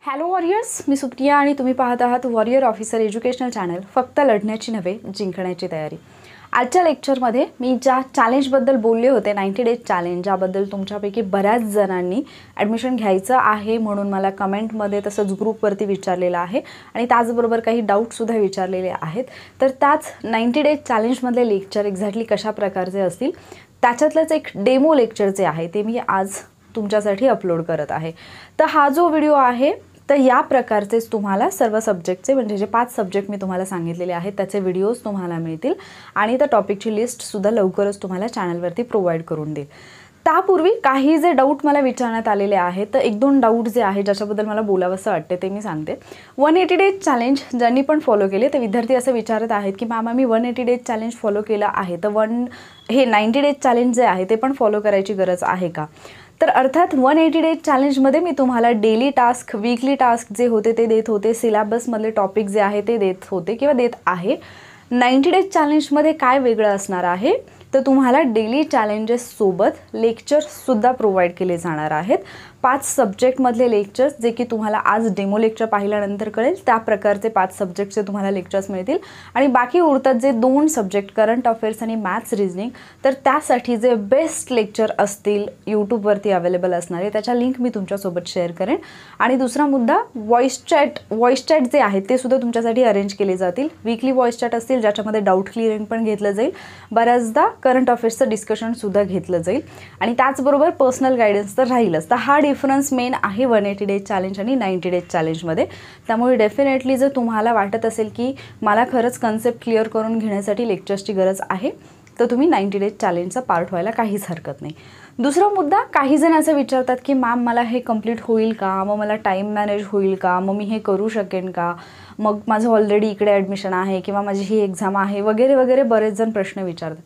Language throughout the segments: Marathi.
हॅलो वॉरियर्स, मी सुप्रिया आणि तुम्ही पाहत आहात वॉरियर ऑफिसर एज्युकेशनल चॅनल. फक्त लढण्याची नव्हे, जिंकण्याची तयारी. आजच्या लेक्चरमध्ये मी ज्या चॅलेंजबद्दल बोलले होते, 90 डेज चॅलेंज, ज्याबद्दल तुमच्यापैकी बऱ्याच जणांनी ॲडमिशन घ्यायचं आहे म्हणून मला कमेंटमध्ये तसंच ग्रुपवरती विचारलेलं आहे आणि त्याचबरोबर काही डाऊटसुद्धा विचारलेले आहेत. तर त्याच 90 डेज चॅलेंजमधले लेक्चर एक्झॅक्टली कशा प्रकारचे असतील त्याच्यातलंच एक डेमो लेक्चर जे आहे ते मी आज तुमच्यासाठी अपलोड करत आहे. तर हा जो व्हिडिओ आहे तर या प्रकारचेच तुम्हाला सर्व सब्जेक्टचे म्हणजे जे 5 सब्जेक्ट मी तुम्हाला सांगितलेले आहेत त्याचे व्हिडिओज तुम्हाला मिळतील आणि त्या टॉपिकची लिस्टसुद्धा लवकरच तुम्हाला चॅनलवरती प्रोव्हाइड करून देईल. त्यापूर्वी काही जे डाऊट मला विचारण्यात आलेले आहेत तर 1-2 डाऊट जे आहे ज्याच्याबद्दल मला बोलावंसं वाटते ते मी सांगते. 180 डेज चॅलेंज ज्यांनी पण फॉलो केले ते विद्यार्थी असं विचारत आहेत की मॅम आम्ही 180 डेज चॅलेंज फॉलो केलं आहे तर हे 90 डेज चॅलेंज जे आहे ते पण फॉलो करायची गरज आहे का. तर अर्थात 180 डेज चॅलेंजमध्ये मी तुम्हाला डेली टास्क, वीकली टास्क जे होते ते देत होते, सिलेबसमधले टॉपिक जे आहे ते देत होते किंवा देत आहे. 90 डेज चॅलेंजमध्ये काय वेगळं असणार आहे तर तुम्हाला डेली चॅलेंजेससोबत लेक्चर्ससुद्धा प्रोव्हाइड केले जाणार आहेत. 5 सब्जेक्टमधले लेक्चर्स जे की तुम्हाला आज डेमो लेक्चर पाहिल्यानंतर कळेल त्या प्रकारचे 5 सब्जेक्टचे तुम्हाला लेक्चर्स मिळतील आणि बाकी उरतात जे 2 सब्जेक्ट करंट अफेअर्स आणि मॅथ्स रिजनिंग तर त्यासाठी जे बेस्ट लेक्चर असतील यूट्यूबवरती अवेलेबल असणारे त्याच्या लिंक मी तुमच्यासोबत शेअर करेन. आणि दुसरा मुद्दा व्हॉइस चॅट जे आहे ते सुद्धा तुमच्यासाठी अरेंज केले जातील. वीकली व्हॉइस चॅट असतील ज्याच्यामध्ये डाऊट क्लिअरिंग पण घेतलं जाईल, बऱ्याचदा करंट अफेअर्सचं डिस्कशनसुद्धा घेतलं जाईल आणि त्याचबरोबर पर्सनल गायडन्स तर राहीलच. तर हा डिफरन्स मेन आहे 180 डेज चॅलेंज आणि 90 डेज चॅलेंजमध्ये. त्यामुळे डेफिनेटली जर तुम्हाला वाटत असेल की मला खरंच कन्सेप्ट क्लिअर करून घेण्यासाठी लेक्चर्सची गरज आहे तर तुम्ही 90 डेज चॅलेंजचा पार्ट व्हायला काहीच हरकत नाही. दुसरा मुद्दा, काही जण असं विचारतात की मॅम मला हे कंप्लीट होईल का, मग मला टाईम मॅनेज होईल का, मग मी हे करू शकेन का, मग माझं ऑलरेडी इकडे ॲडमिशन आहे किंवा माझी ही एक्झाम आहे वगैरे वगैरे बरेच जण प्रश्न विचारतात.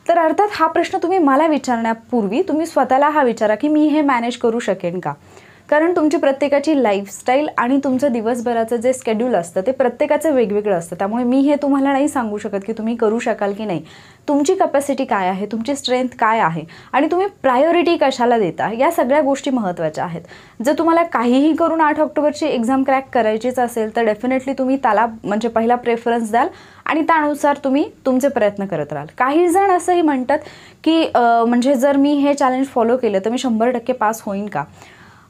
तर अर्थात हा प्रश्न तुम्ही मला विचारण्यापूर्वी तुम्ही स्वतःला हा विचारा की मी हे मॅनेज करू शकेन का. कारण तुमची प्रत्येकाची लाईफस्टाईल आणि तुमचं दिवसभराचं जे शेड्यूल असतं ते प्रत्येकाचं वेगवेगळं असतं. त्यामुळे मी हे तुम्हाला नाही सांगू शकत की तुम्ही करू शकाल की नाही. तुमची कॅपॅसिटी काय आहे, तुमची स्ट्रेंथ काय आहे आणि तुम्ही प्रायोरिटी कशाला देता, या सगळ्या गोष्टी महत्त्वाच्या आहेत. जर तुम्हाला काहीही करून 8 ऑक्टोबरची एक्झाम क्रॅक करायचीच असेल तर डेफिनेटली तुम्ही त्याला म्हणजे पहिला प्रेफरन्स द्याल आणि त्यानुसार तुम्ही तुमचे प्रयत्न करत राहाल. काही जण असंही म्हणतात की म्हणजे जर मी हे चॅलेंज फॉलो केलं तर मी 100% पास होईन का.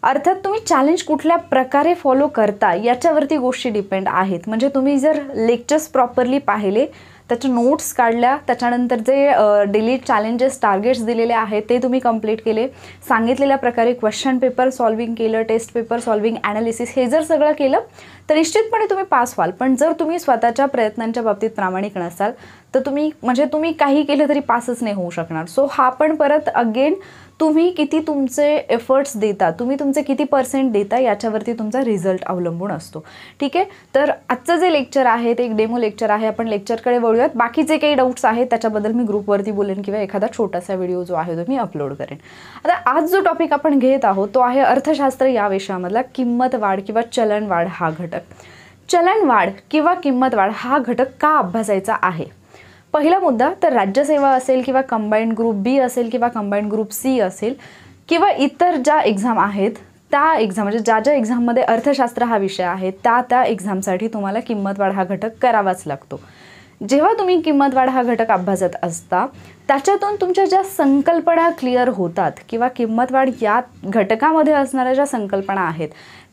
अर्थात तुम्ही चॅलेंज कुठल्या प्रकारे फॉलो करता याच्यावरती गोष्टी डिपेंड आहेत. म्हणजे तुम्ही जर लेक्चर्स प्रॉपरली पाहिले, त्याच्या नोट्स काढल्या, त्याच्यानंतर जे डेली चॅलेंजेस टार्गेट्स दिलेले आहेत ते तुम्ही कंप्लीट केले, सांगितलेल्या प्रकारे क्वेश्चन पेपर सॉल्विंग केलं, टेस्ट पेपर सॉल्विंग, ॲनालिसिस हे जर सगळं केलं तर निश्चितपणे तुम्ही पास व्हाल. पण जर तुम्ही स्वतःच्या प्रयत्नांच्या बाबतीत प्रामाणिक नसाल तर तुम्ही काही केलं तरी पासच नाही होऊ शकणार. सो हा पण परत अगेन तुम्ही किती तुमचे एफर्ट्स देता, तुम्ही तुमचे किती % देता याच्यावरती तुमचा रिझल्ट अवलंबून असतो. ठीक आहे, तर आजचं जे लेक्चर आहे ते एक डेमो लेक्चर आहे. आपण लेक्चरकडे वळूयात. बाकी जे काही डाऊट्स आहेत त्याच्याबद्दल मी ग्रुपवरती बोलेन किंवा एखादा छोटासा व्हिडिओ जो आहे तो मी अपलोड करेन. आता आज जो टॉपिक आपण घेत आहोत तो आहे अर्थशास्त्र या विषयामधला किंमत वाढ किंवा चलनवाढ हा घटक. चलनवाढ किंवा किंमत वाढ हा घटक का अभ्यासायचा आहे. पहिला मुद्दा तर राज्यसेवा असेल किंवा कंबाईंड ग्रुप बी असेल किंवा कंबाईंड ग्रुप सी असेल किंवा इतर ज्या एक्झाम आहेत त्या एक्झाम म्हणजे ज्या एक्झाममध्ये अर्थशास्त्र हा विषय आहे त्या एक्झामसाठी तुम्हाला किंमत वाढ हा घटक करावाच लागतो. जेव्हा तुम्ही किंमत वाढ हा घटक अभ्यासत असता त्याच्यातून तुमच्या ज्या संकल्पना क्लिअर होतात किंवा किंमत वाढ या घटकामध्ये असणाऱ्या ज्या संकल्पना आहेत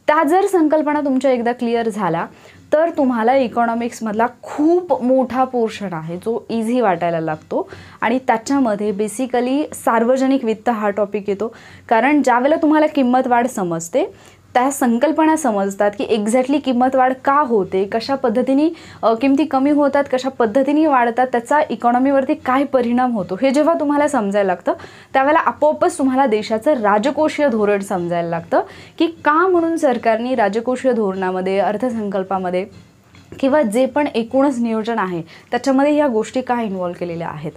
त्या जर संकल्पना तुमच्या एकदा क्लिअर झाल्या तर तुम्हाला इकॉनॉमिक्समधला खूप मोठा पोर्शन आहे जो इझी वाटायला लागतो आणि त्याच्यामध्ये बेसिकली सार्वजनिक वित्त हा टॉपिक येतो. कारण ज्यावेळेला तुम्हाला किंमत वाढ समजते त्या संकल्पना समजतात की एक्झॅक्टली किंमत वाढ का होते, कशा पद्धतीने किमती कमी होतात, कशा पद्धतीने वाढतात, त्याचा इकॉनॉमीवरती काय परिणाम होतो हे जेव्हा तुम्हाला समजायला लागतं त्यावेळेला आपोआपच तुम्हाला देशाचं राजकोषीय धोरण समजायला लागतं की का म्हणून सरकारने राजकोषीय धोरणामध्ये, अर्थसंकल्पामध्ये किंवा जे पण एकूणच नियोजन आहे त्याच्यामध्ये ह्या गोष्टी का इन्व्हॉल्व केलेल्या आहेत.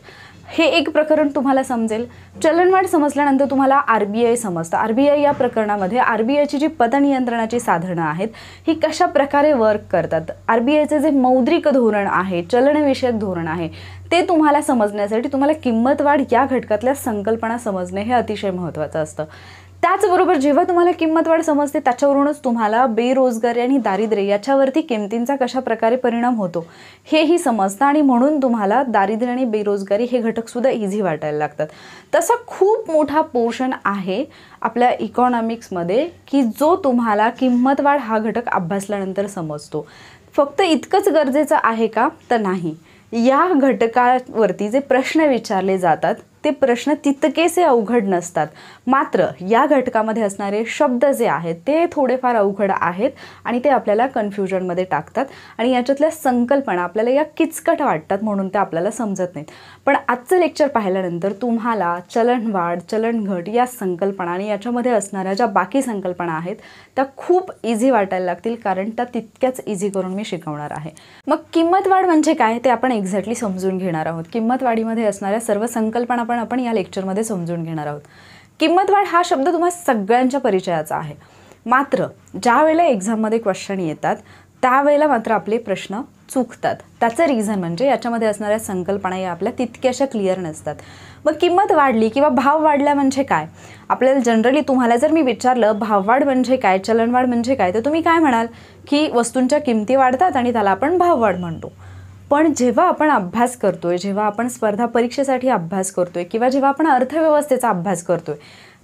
हे एक प्रकरण तुम्हाला समजेल. चलनवाढ समजल्यानंतर तुम्हाला RBI समजतं. RBI या प्रकरणामध्ये RBIची जी पतनियंत्रणाची साधनं आहेत ही कशा प्रकारे वर्क करतात, RBIचे जे मौद्रिक धोरण आहे, चलनविषयक धोरण आहे ते तुम्हाला समजण्यासाठी तुम्हाला किंमत वाढ या घटकातल्या संकल्पना समजणे हे अतिशय महत्त्वाचं असतं. त्याचबरोबर जेव्हा तुम्हाला किंमत वाढ समजते त्याच्यावरूनच तुम्हाला बेरोजगारी आणि दारिद्र्य याच्यावरती किमतींचा कशा प्रकारे परिणाम होतो हेही समजतं आणि म्हणून तुम्हाला दारिद्र्य आणि बेरोजगारी हे घटकसुद्धा इझी वाटायला लागतात. तसा खूप मोठा पोर्शन आहे आपल्या इकॉनॉमिक्समध्ये की जो तुम्हाला किंमत वाढ हा घटक अभ्यासल्यानंतर समजतो. फक्त इतकंच गरजेचं आहे का तर नाही. या घटकावरती जे प्रश्न विचारले जातात ते प्रश्न तितकेसे अवघड नसतात. मात्र या घटकामध्ये असणारे शब्द जे आहेत ते थोडेफार अवघड आहेत आणि ते आपल्याला कन्फ्युजनमध्ये टाकतात आणि याच्यातल्या संकल्पना आपल्याला या किचकट वाटतात म्हणून त्या आपल्याला समजत नाहीत. पण आजचं लेक्चर पाहिल्यानंतर तुम्हाला चलनवाढ, चलनघट या संकल्पना आणि याच्यामध्ये असणाऱ्या ज्या बाकी संकल्पना आहेत त्या खूप इझी वाटायला लागतील, कारण त्या तितक्याच इझी करून मी शिकवणार आहे. मग किंमत वाढ म्हणजे काय ते आपण एक्झॅक्टली समजून घेणार आहोत. किंमत वाढीमध्ये असणाऱ्या सर्व संकल्पना आपण या लेक्चरमध्ये समजून घेणार आहोत. किंमत वाढ हा शब्द तुम्हाला सगळ्यांच्या परिचयाचा आहे. मात्र ज्या वेळेला एक्झाममध्ये क्वेश्चन येतात त्यावेळेला मात्र आपले प्रश्न चुकतात. त्याचं रिझन म्हणजे याच्यामध्ये असणाऱ्या संकल्पना या आपल्या तितक्याशा क्लिअर नसतात. मग किंमत वाढली किंवा भाव वाढला म्हणजे काय, आपल्याला जनरली तुम्हाला जर मी विचारलं भाववाढ म्हणजे काय, चलनवाढ म्हणजे काय, तर तुम्ही काय म्हणाल की वस्तूंच्या किमती वाढतात आणि त्याला आपण भाववाढ म्हणतो. पण जेव्हा आपण अभ्यास करतोय, जेव्हा आपण स्पर्धा परीक्षेसाठी अभ्यास करतोय किंवा जेव्हा आपण अर्थव्यवस्थेचा अभ्यास करतोय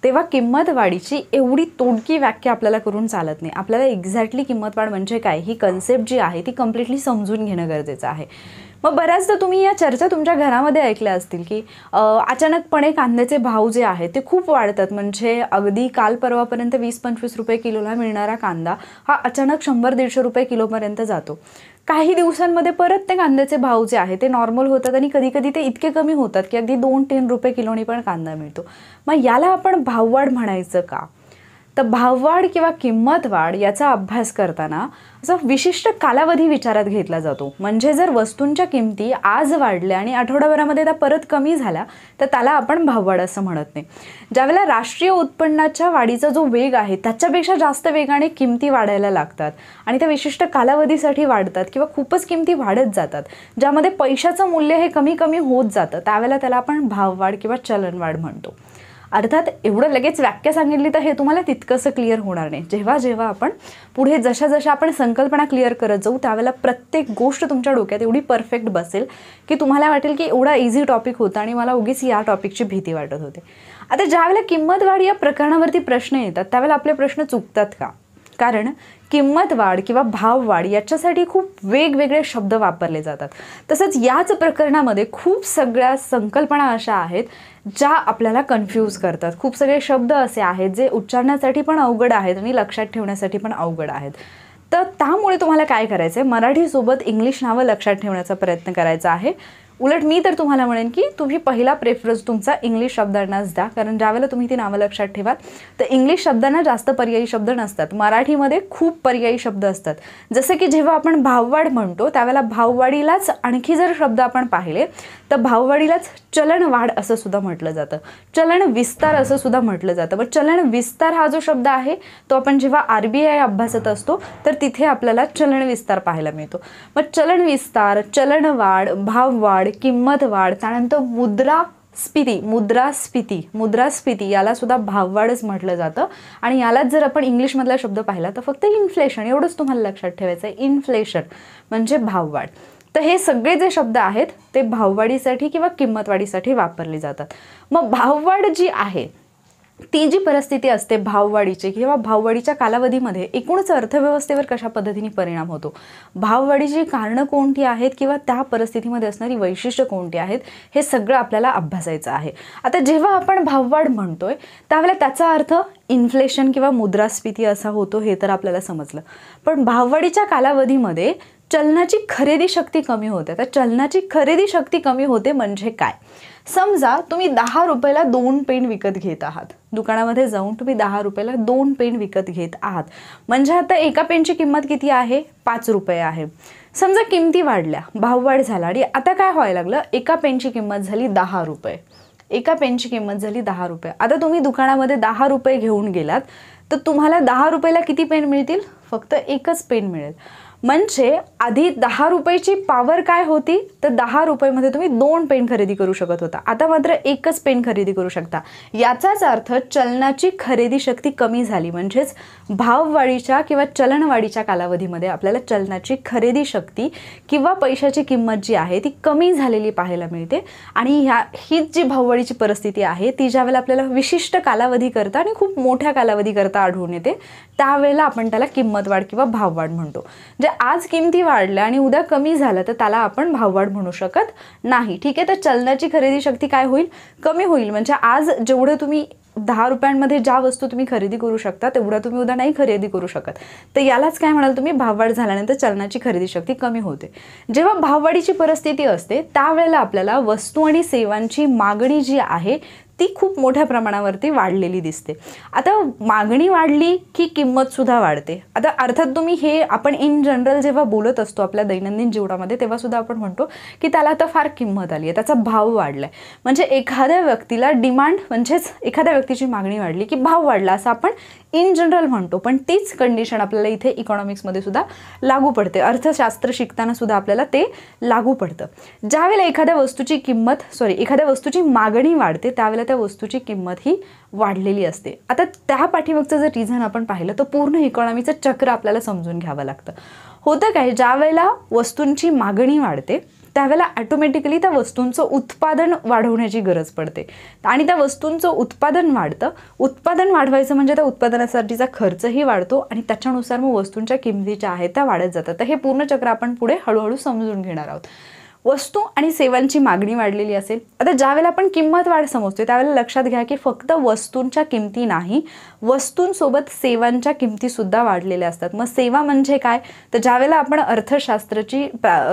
तेव्हा किंमत वाढीची एवढी तोडकी व्याख्या आपल्याला करून चालत नाही. आपल्याला एक्झॅक्टली किंमत वाढ म्हणजे काय ही कन्सेप्ट जी आहे ती कम्प्लिटली समजून घेणं गरजेचं आहे. मग बऱ्याचदा तुम्ही या चर्चा तुमच्या घरामध्ये ऐकल्या असतील की अचानकपणे कांद्याचे भाव जे आहेत ते खूप वाढतात. म्हणजे अगदी काल परवापर्यंत 20-25 रुपये किलोला मिळणारा कांदा हा अचानक 100-150 रुपये किलोपर्यंत जातो. काही दिवसांमध्ये परत ते कांद्याचे भाव जे आहे ते नॉर्मल होतात आणि कधी कधी ते इतके कमी होतात की अगदी 2-3 रुपये किलोनी पण कांदा मिळतो. मग याला आपण भाववाढ म्हणायचं का, तर भाववाढ किंवा किंमत वाढ याचा अभ्यास करताना असा विशिष्ट कालावधी विचारात घेतला जातो. म्हणजे जर वस्तूंच्या किमती आज वाढल्या आणि आठवड्याभरामध्ये त्या परत कमी झाल्या तर त्याला आपण भाववाढ असं म्हणत नाही. ज्यावेळेला राष्ट्रीय उत्पन्नाच्या वाढीचा जो वेग आहे त्याच्यापेक्षा जास्त वेगाने किमती वाढायला लागतात आणि त्या विशिष्ट कालावधीसाठी वाढतात किंवा खूपच किमती वाढत जातात, ज्यामध्ये पैशाचं मूल्य हे कमी कमी होत जातं, त्यावेळेला त्याला आपण भाववाढ किंवा चलनवाढ म्हणतो. अर्थात एवढं लगेच व्याख्या सांगितली तर हे तुम्हाला तितकंसं क्लिअर होणार नाही. जेव्हा जेव्हा आपण पुढे जशा आपण संकल्पना क्लिअर करत जाऊ त्यावेळेला प्रत्येक गोष्ट तुमच्या डोक्यात एवढी परफेक्ट बसेल की तुम्हाला वाटेल की एवढा इझी टॉपिक होता आणि मला उगीच या टॉपिकची भीती वाटत होते. आता ज्यावेळेला किंमत वाढ या प्रकरणावरती प्रश्न येतात त्यावेळेला आपले प्रश्न चुकतात का, कारण किंमत वाढ किंवा भाव वाढ याच्यासाठी खूप वेगवेगळे शब्द वापरले जातात. तसंच याच प्रकरणामध्ये खूप सगळ्या संकल्पना अशा आहेत ज्या आपल्याला कन्फ्यूज करतात. खूप सगळे शब्द असे आहेत जे उच्चारण्यासाठी पण अवघड आहेत आणि लक्षात ठेवण्यासाठी पण अवघड आहेत. तर त्यामुळे तुम्हाला काय करायचं आहे, मराठीसोबत इंग्लिश नावं लक्षात ठेवण्याचा प्रयत्न करायचा आहे. उलट मी तर तुम्हाला म्हणेन की तुम्ही पहिला प्रेफरन्स तुमचा इंग्लिश शब्दांनाच द्या, कारण ज्यावेळेला तुम्ही ती नावं लक्षात ठेवाल तर इंग्लिश शब्दांना जास्त पर्यायी शब्द नसतात, मराठीमध्ये खूप पर्यायी शब्द असतात. जसं की जेव्हा आपण भाववाढ म्हणतो त्यावेळेला भाववाढीलाच आणखी जर शब्द आपण पाहिले तर भाववाढीलाच चलनवाढ असं सुद्धा म्हटलं जातं, चलन विस्तार असं सुद्धा म्हटलं जातं. मग चलन विस्तार हा जो शब्द आहे तो आपण जेव्हा RBI अभ्यासत असतो तर तिथे आपल्याला चलन विस्तार पाहायला मिळतो. मग चलन विस्तार, चलनवाढ, भाववाढ, किंमत वाढ, त्यानंतर मुद्रास्फीती याला सुद्धा भाववाढच म्हटलं जातं. आणि यालाच जर आपण इंग्लिशमधला शब्द पाहिला तर फक्त इन्फ्लेशन एवढंच तुम्हाला लक्षात ठेवायचं आहे. इन्फ्लेशन म्हणजे भाववाढ. तर हे सगळे जे शब्द आहेत ते भाववाढीसाठी किंवा किंमतवाढीसाठी वापरले जातात. मग भाववाढ जी आहे ती जी परिस्थिती असते भाववाढीची किंवा भाववाढीच्या कालावधीमध्ये एकूणच अर्थव्यवस्थेवर कशा पद्धतीने परिणाम होतो, भाववाढीची कारणं कोणती आहेत किंवा त्या परिस्थितीमध्ये असणारी वैशिष्ट्य कोणती आहेत, हे सगळं आपल्याला अभ्यासायचं आहे. आता जेव्हा आपण भाववाढ म्हणतोय त्यावेळेला त्याचा अर्थ इन्फ्लेशन किंवा मुद्रास्फीती असा होतो हे तर आपल्याला समजलं. पण भाववाढीच्या कालावधीमध्ये चलनाची खरेदी शक्ती कमी होते. तर चलनाची खरेदी शक्ती कमी होते म्हणजे काय, समजा तुम्ही 10 रुपयाला 2 पेन विकत घेत आहात, दुकानामध्ये जाऊन तुम्ही 10 रुपयाला 2 पेन विकत घेत आहात, म्हणजे आता एका पेनची किंमत किती आहे, 5 रुपये आहे. समजा किमती वाढल्या, भाववाढ झाला आणि आता काय व्हायला लागलं, एका पेनची किंमत झाली 10 रुपये, एका पेनची किंमत झाली 10 रुपये. आता तुम्ही दुकानामध्ये 10 रुपये घेऊन गेलात तर तुम्हाला 10 रुपयाला किती पेन मिळतील, फक्त एकच पेन मिळेल. म्हणजे आधी 10 रुपयाची पॉवर काय होती, तर 10 रुपयामध्ये तुम्ही 2 पेन खरेदी करू शकत होता. आता मात्र एकच पेन खरेदी करू शकता. याचाच अर्थ चलनाची खरेदी शक्ती कमी झाली. म्हणजेच भाववाढीच्या किंवा चलनवाढीच्या कालावधीमध्ये आपल्याला चलनाची खरेदी शक्ती किंवा पैशाची किंमत जी आहे ती कमी झालेली पाहायला मिळते. आणि हीच जी भाववाढीची परिस्थिती आहे ती ज्यावेळेला आपल्याला विशिष्ट कालावधी करता आणि खूप मोठ्या कालावधी करता आढळून येते, त्यावेळेला आपण त्याला किंमत वाढ किंवा भाववाढ म्हणतो. जे आज किमती वाढल्या आणि उद्या कमी झालं तर त्याला आपण भाववाढ म्हणू शकत नाही. ठीक आहे, तर चलनाची खरेदी शक्ती काय होईल, कमी होईल. म्हणजे आज जेवढं तुम्ही 10 रुपयांमध्ये ज्या वस्तू तुम्ही खरेदी करू शकता तेवढ्या तुम्ही उद्या नाही खरेदी करू शकत. तर यालाच काय म्हणाल तुम्ही, भाववाढ झाल्यानंतर चलनाची खरेदी शक्ती कमी होते. जेव्हा भाववाढीची परिस्थिती असते त्यावेळेला आपल्याला वस्तू आणि सेवांची मागणी जी आहे ती खूप मोठ्या प्रमाणावरती वाढलेली दिसते. आता मागणी वाढली की किंमतसुद्धा वाढते. आता अर्थात तुम्ही हे आपण इन जनरल जेव्हा बोलत असतो आपल्या दैनंदिन जीवनामध्ये तेव्हासुद्धा आपण म्हणतो की त्याला आता फार किंमत आली आहे, त्याचा भाव वाढला आहे. म्हणजे एखाद्या व्यक्तीला डिमांड म्हणजेच एखाद्या व्यक्तीची मागणी वाढली की भाव वाढला असं आपण इन जनरल म्हणतो. पण तीच कंडिशन आपल्याला इथे इकॉनॉमिक्समध्ये सुद्धा लागू पडते. अर्थशास्त्र शिकताना सुद्धा आपल्याला ते लागू पडतं. ज्यावेळेला एखाद्या वस्तूची मागणी वाढते त्यावेळेला त्या वस्तूची किंमत ही वाढलेली असते. आता त्या पाठीमागचं जर रिझन आपण पाहिलं तर पूर्ण इकॉनॉमीचं चक्र आपल्याला समजून घ्यावं लागतं. होतं काय, ज्या वेळेला वस्तूंची मागणी वाढते त्यावेळेला ऑटोमॅटिकली त्या वस्तूंचं उत्पादन वाढवण्याची गरज पडते आणि त्या वस्तूंचं उत्पादन वाढतं. उत्पादन वाढवायचं म्हणजे त्या उत्पादनासाठीचा खर्चही वाढतो आणि त्याच्यानुसार मग वस्तूंच्या किमती ज्या आहेत त्या वाढत जातात. तर हे पूर्ण चक्र आपण पुढे हळूहळू समजून घेणार आहोत. वस्तू आणि सेवांची मागणी वाढलेली असेल. आता ज्यावेळेला आपण किंमत वाढ समजतो त्यावेळेला लक्षात घ्या की फक्त वस्तूंच्या किमती नाही, वस्तूंसोबत सेवांच्या किमतीसुद्धा वाढलेल्या असतात. मग सेवा म्हणजे काय, तर ज्यावेळेला आपण अर्थशास्त्राची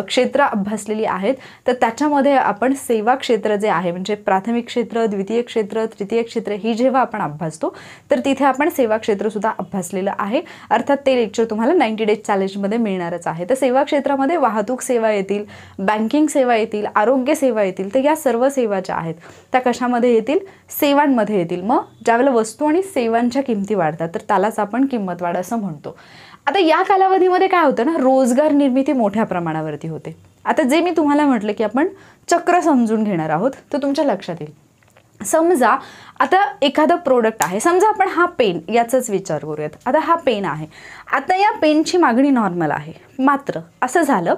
क्षेत्र अभ्यासलेली आहेत तर त्याच्यामध्ये आपण सेवा क्षेत्र जे आहे म्हणजे प्राथमिक क्षेत्र, द्वितीय क्षेत्र, तृतीय क्षेत्र ही जेव्हा आपण अभ्यासतो तर तिथे आपण सेवा क्षेत्रसुद्धा अभ्यासलेलं आहे. अर्थात ते लेक्चर तुम्हाला 90 डेज चॅलेंजमध्ये मिळणारच आहे. तर सेवा क्षेत्रामध्ये वाहतूक सेवा येतील, बँकिंग सेवा येतील, आरोग्य सेवा येतील. तर या सर्व सेवा ज्या आहेत त्या कशामध्ये येतील, सेवांमध्ये येतील. मग ज्यावेळेला वस्तू आणि सेवांच्या किमती वाढतात तर त्यालाच आपण किंमत वाढ असं म्हणतो. आता या कालावधीमध्ये काय होतं ना, रोजगार निर्मिती मोठ्या प्रमाणावरती होते. आता जे मी तुम्हाला म्हटलं की आपण चक्र समजून घेणार आहोत तर तुमच्या लक्षात येईल. समजा आता एखादं प्रोडक्ट आहे, समजा आपण हा पेन याचाच विचार करूयात. आता हा पेन आहे, आता या पेनची मागणी नॉर्मल आहे. मात्र असं झालं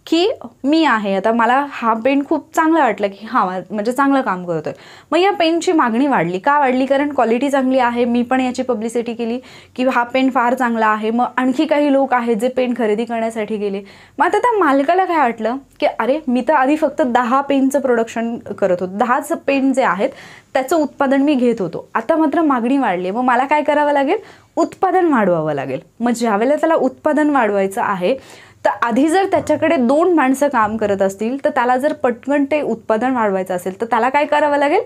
की मी आहे, आता मला हा पेन खूप चांगला वाटला की हा म्हणजे चांगलं काम करतोय. मग या पेनची मागणी वाढली. का वाढली, कारण क्वालिटी चांगली आहे, मी पण याची पब्लिसिटी केली की हा पेन फार चांगला आहे. मग आणखी काही लोक आहेत जे पेन खरेदी करण्यासाठी गेले. मग आता त्या मालकाला काय वाटलं की अरे मी तर आधी फक्त 10 पेनचं प्रोडक्शन करत होतो, 10च पेन जे आहेत त्याचं उत्पादन मी घेत होतो. आता मात्र मागणी वाढली, मग मला काय करावं लागेल, उत्पादन वाढवावं लागेल. मग ज्यावेळेला त्याला उत्पादन वाढवायचं आहे तर आधी जर त्याच्याकडे 2 माणसं काम करत असतील तर त्याला जर पटकन ते उत्पादन वाढवायचं असेल तर त्याला काय करावं लागेल,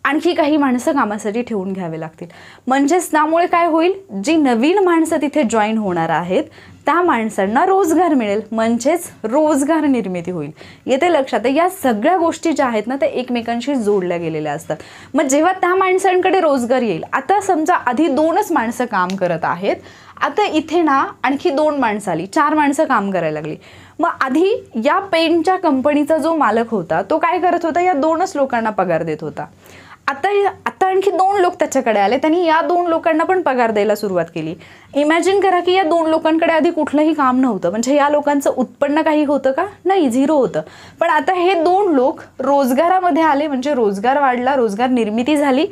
आणखी काही माणसं कामासाठी ठेवून घ्यावे लागतील. म्हणजेच त्यामुळे काय होईल, जी नवीन माणसं तिथे जॉईन होणार आहेत त्या माणसांना रोजगार मिळेल, म्हणजेच रोजगार निर्मिती होईल. येते लक्षात. या सगळ्या गोष्टी ज्या आहेत ना त्या एकमेकांशी जोडल्या गेलेल्या असतात. मग जेव्हा त्या माणसांकडे रोजगार येईल, आता समजा आधी 2च माणसं काम करत आहेत, आता इथे ना आणखी 2 माणसं आली, 4 माणसं काम करायला लागली. मग आधी या पेनच्या कंपनीचा जो मालक होता तो काय करत होता, या 2च लोकांना पगार देत होता. आता आणखी 2 लोक त्याच्याकडे आले, त्यांनी या 2 लोकांना पण पगार द्यायला सुरुवात केली. इमॅजिन करा की या 2 लोकांकडे आधी कुठलंही काम नव्हतं, म्हणजे या लोकांचं उत्पन्न काही होतं का, नाही, 0 होतं. पण आता हे 2 लोक रोजगारामध्ये आले, म्हणजे रोजगार वाढला, रोजगार निर्मिती झाली.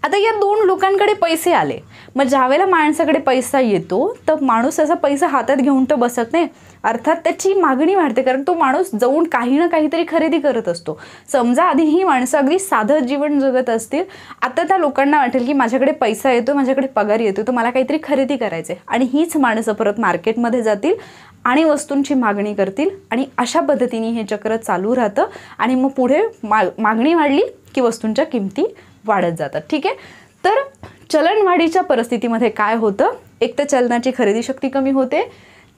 आता या 2 लोकांकडे पैसे आले. मग ज्यावेळेला माणसाकडे पैसा येतो तर माणूस असा पैसा हातात घेऊन तर बसत नाही, अर्थात त्याची मागणी वाढते, कारण तो माणूस जाऊन काही ना काहीतरी खरेदी करत असतो. समजा आधी ही माणसं अगदी साधं जीवन जगत असतील, आता त्या लोकांना वाटेल की माझ्याकडे पैसा येतो, माझ्याकडे पगार येतो, तर मला काहीतरी खरेदी करायचे. आणि हीच माणसं परत मार्केटमध्ये जातील आणि वस्तूंची मागणी करतील आणि अशा पद्धतीने हे चक्र चालू राहतं. आणि मग पुढे मागणी वाढली की वस्तूंच्या किमती वाढत जातात. ठीक आहे, तर चलनवाढीच्या परिस्थितीमध्ये काय होतं, एक तर चलनाची खरेदी शक्ती कमी होते,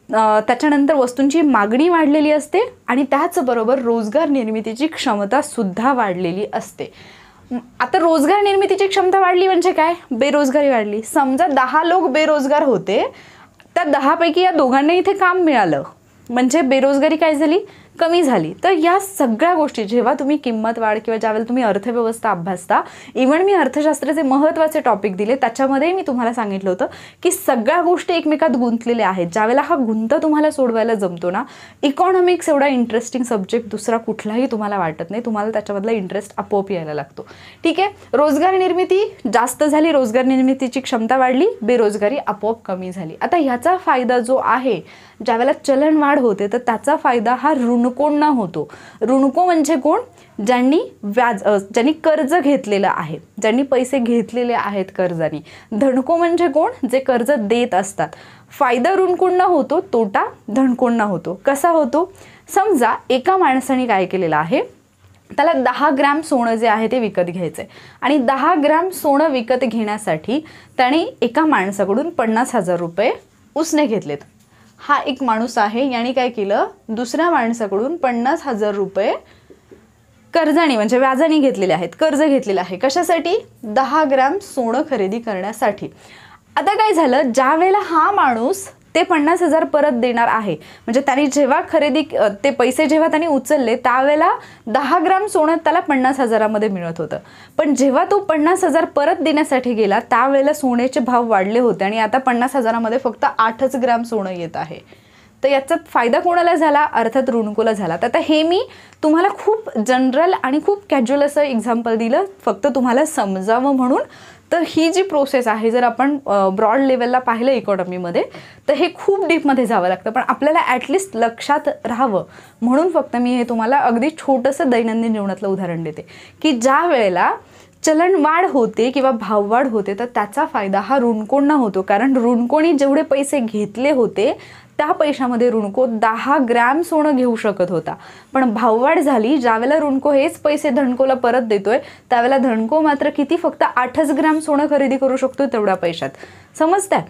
त्याच्यानंतर वस्तूंची मागणी वाढलेली असते आणि त्याचबरोबर रोजगार निर्मितीची क्षमता सुद्धा वाढलेली असते. आता रोजगार निर्मितीची क्षमता वाढली म्हणजे काय, बेरोजगारी वाढली. समजा 10 लोक बेरोजगार होते, त्या 10 पैकी या दोघांना इथे काम मिळालं, म्हणजे बेरोजगारी काय झाली, कमी झाली. तर या सगळ्या गोष्टी जेव्हा तुम्ही किंमत वाढ किंवा ज्यावेळेला तुम्ही अर्थव्यवस्था अभ्यासता, इव्हन मी अर्थशास्त्राचे महत्त्वाचे टॉपिक दिले त्याच्यामध्ये मी तुम्हाला सांगितलं होतं की सगळ्या गोष्टी एकमेकात गुंतलेल्या आहेत. ज्यावेळेला हा गुंत तुम्हाला सोडवायला जमतो ना, इकॉनॉमिक्स एवढा इंटरेस्टिंग सब्जेक्ट दुसरा कुठलाही तुम्हाला वाटत नाही, तुम्हाला त्याच्यामधला इंटरेस्ट आपोआप यायला लागतो. ठीक आहे, रोजगार निर्मिती जास्त झाली, रोजगार निर्मितीची क्षमता वाढली, बेरोजगारी आपोआप कमी झाली. आता ह्याचा फायदा जो आहे, ज्यावेळेला चलन वाढ होते तर त्याचा फायदा हा ऋणकोंना होतो. ऋणको म्हणजे कोण, ज्यांनी कर्ज घेतलेलं आहे, ज्यांनी पैसे घेतलेले आहेत कर्जानी. धनको म्हणजे कोण, जे कर्ज देत असतात. फायदा ऋणकोंना होतो, तोटा धनकोंना होतो. कसा होतो, समजा एका माणसाने काय केलेलं आहे, त्याला 10 ग्रॅम सोनं जे आहे ते विकत घ्यायचं आहे आणि 10 ग्रॅम सोनं विकत घेण्यासाठी त्याने एका माणसाकडून 50,000 रुपये उसने घेतलेत. हा एक माणूस आहे, याने काय केलं, दुसऱ्या माणसाकडून 50,000 रुपये कर्जाने म्हणजे व्याजाने घेतलेले आहेत, कर्ज घेतलेलं आहे. कशासाठी, 10 ग्रॅम सोनं खरेदी करण्यासाठी. आता काय झालं, ज्या वेळेला हा माणूस ते 50,000 परत देणार आहे, म्हणजे त्यांनी जेव्हा ते पैसे जेव्हा त्यांनी उचलले त्यावेळेला 10 ग्रॅम सोनं त्याला 50,000मध्ये मिळत होतं. पण जेव्हा तो 50,000 परत देण्यासाठी गेला त्यावेळेला सोन्याचे भाव वाढले होते आणि आता 50,000मध्ये फक्त 8 ग्रॅम सोनं येत आहे. तर याचा फायदा कोणाला झाला, अर्थात ऋणकोला झाला. तर आता हे मी तुम्हाला खूप जनरल आणि खूप कॅज्युअल असं एक्झाम्पल दिलं फक्त तुम्हाला समजावं म्हणून. तर ही जी प्रोसेस आहे, जर आपण ब्रॉड लेवलला पाहिलं इकॉनॉमीमध्ये तर हे खूप डीपमध्ये जावं लागतं, पण आपल्याला ॲटलिस्ट लक्षात राहावं म्हणून फक्त मी हे तुम्हाला अगदी छोटंसं दैनंदिन जीवनातलं उदाहरण देते की ज्या वेळेला चलन वाढ होते किंवा भाववाढ होते तर त्याचा फायदा हा ऋणकोंना होतो. कारण ऋणकोनी जेवढे पैसे घेतले होते त्या पैशामध्ये ऋणको 10 ग्रॅम सोनं घेऊ शकत होता. पण भाववाढ झाली, ज्यावेळेला ऋणको हेच पैसे धनकोला परत देतोय त्यावेळेला धनको मात्र किती, फक्त 8 ग्रॅम सोनं खरेदी करू शकतो तेवढ्या पैशात. समजतंय.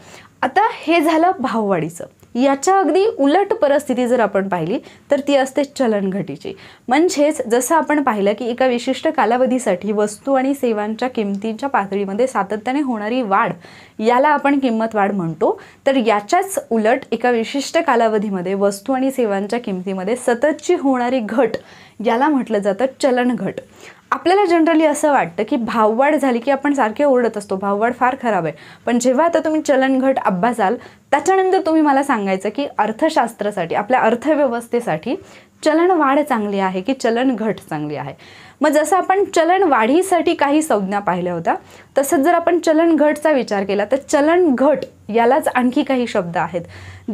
आता हे झालं भाववाढीचं. याच्या अगदी उलट परिस्थिती जर आपण पाहिली तर ती असते चलन घटीची. म्हणजेच जसं आपण पाहिलं की एका विशिष्ट कालावधीसाठी वस्तू आणि सेवांच्या किमतींच्या पातळीमध्ये सातत्याने होणारी वाढ याला आपण किंमत वाढ म्हणतो. तर याच्याच उलट एका विशिष्ट कालावधीमध्ये वस्तू आणि सेवांच्या किमतीमध्ये सततची होणारी घट याला म्हटलं जातं चलन घट. आपल्याला जनरली असं वाटतं की भाववाढ झाली की आपण सारखे ओरडत असतो, भाववाढ फार खराब आहे. पण जेव्हा आता तुम्ही चलन घट अभ्यासाल त्याच्यानंतर तुम्ही मला सांगायचं की अर्थशास्त्रासाठी, आपल्या अर्थव्यवस्थेसाठी चलन वाढ चांगली आहे की चलन घट चांगली आहे. मग जसं आपण चलन वाढीसाठी काही संज्ञा पाहिल्या होत्या तसंच जर आपण चलन घटचा विचार केला तर चलन घट यालाच आणखी काही शब्द आहेत.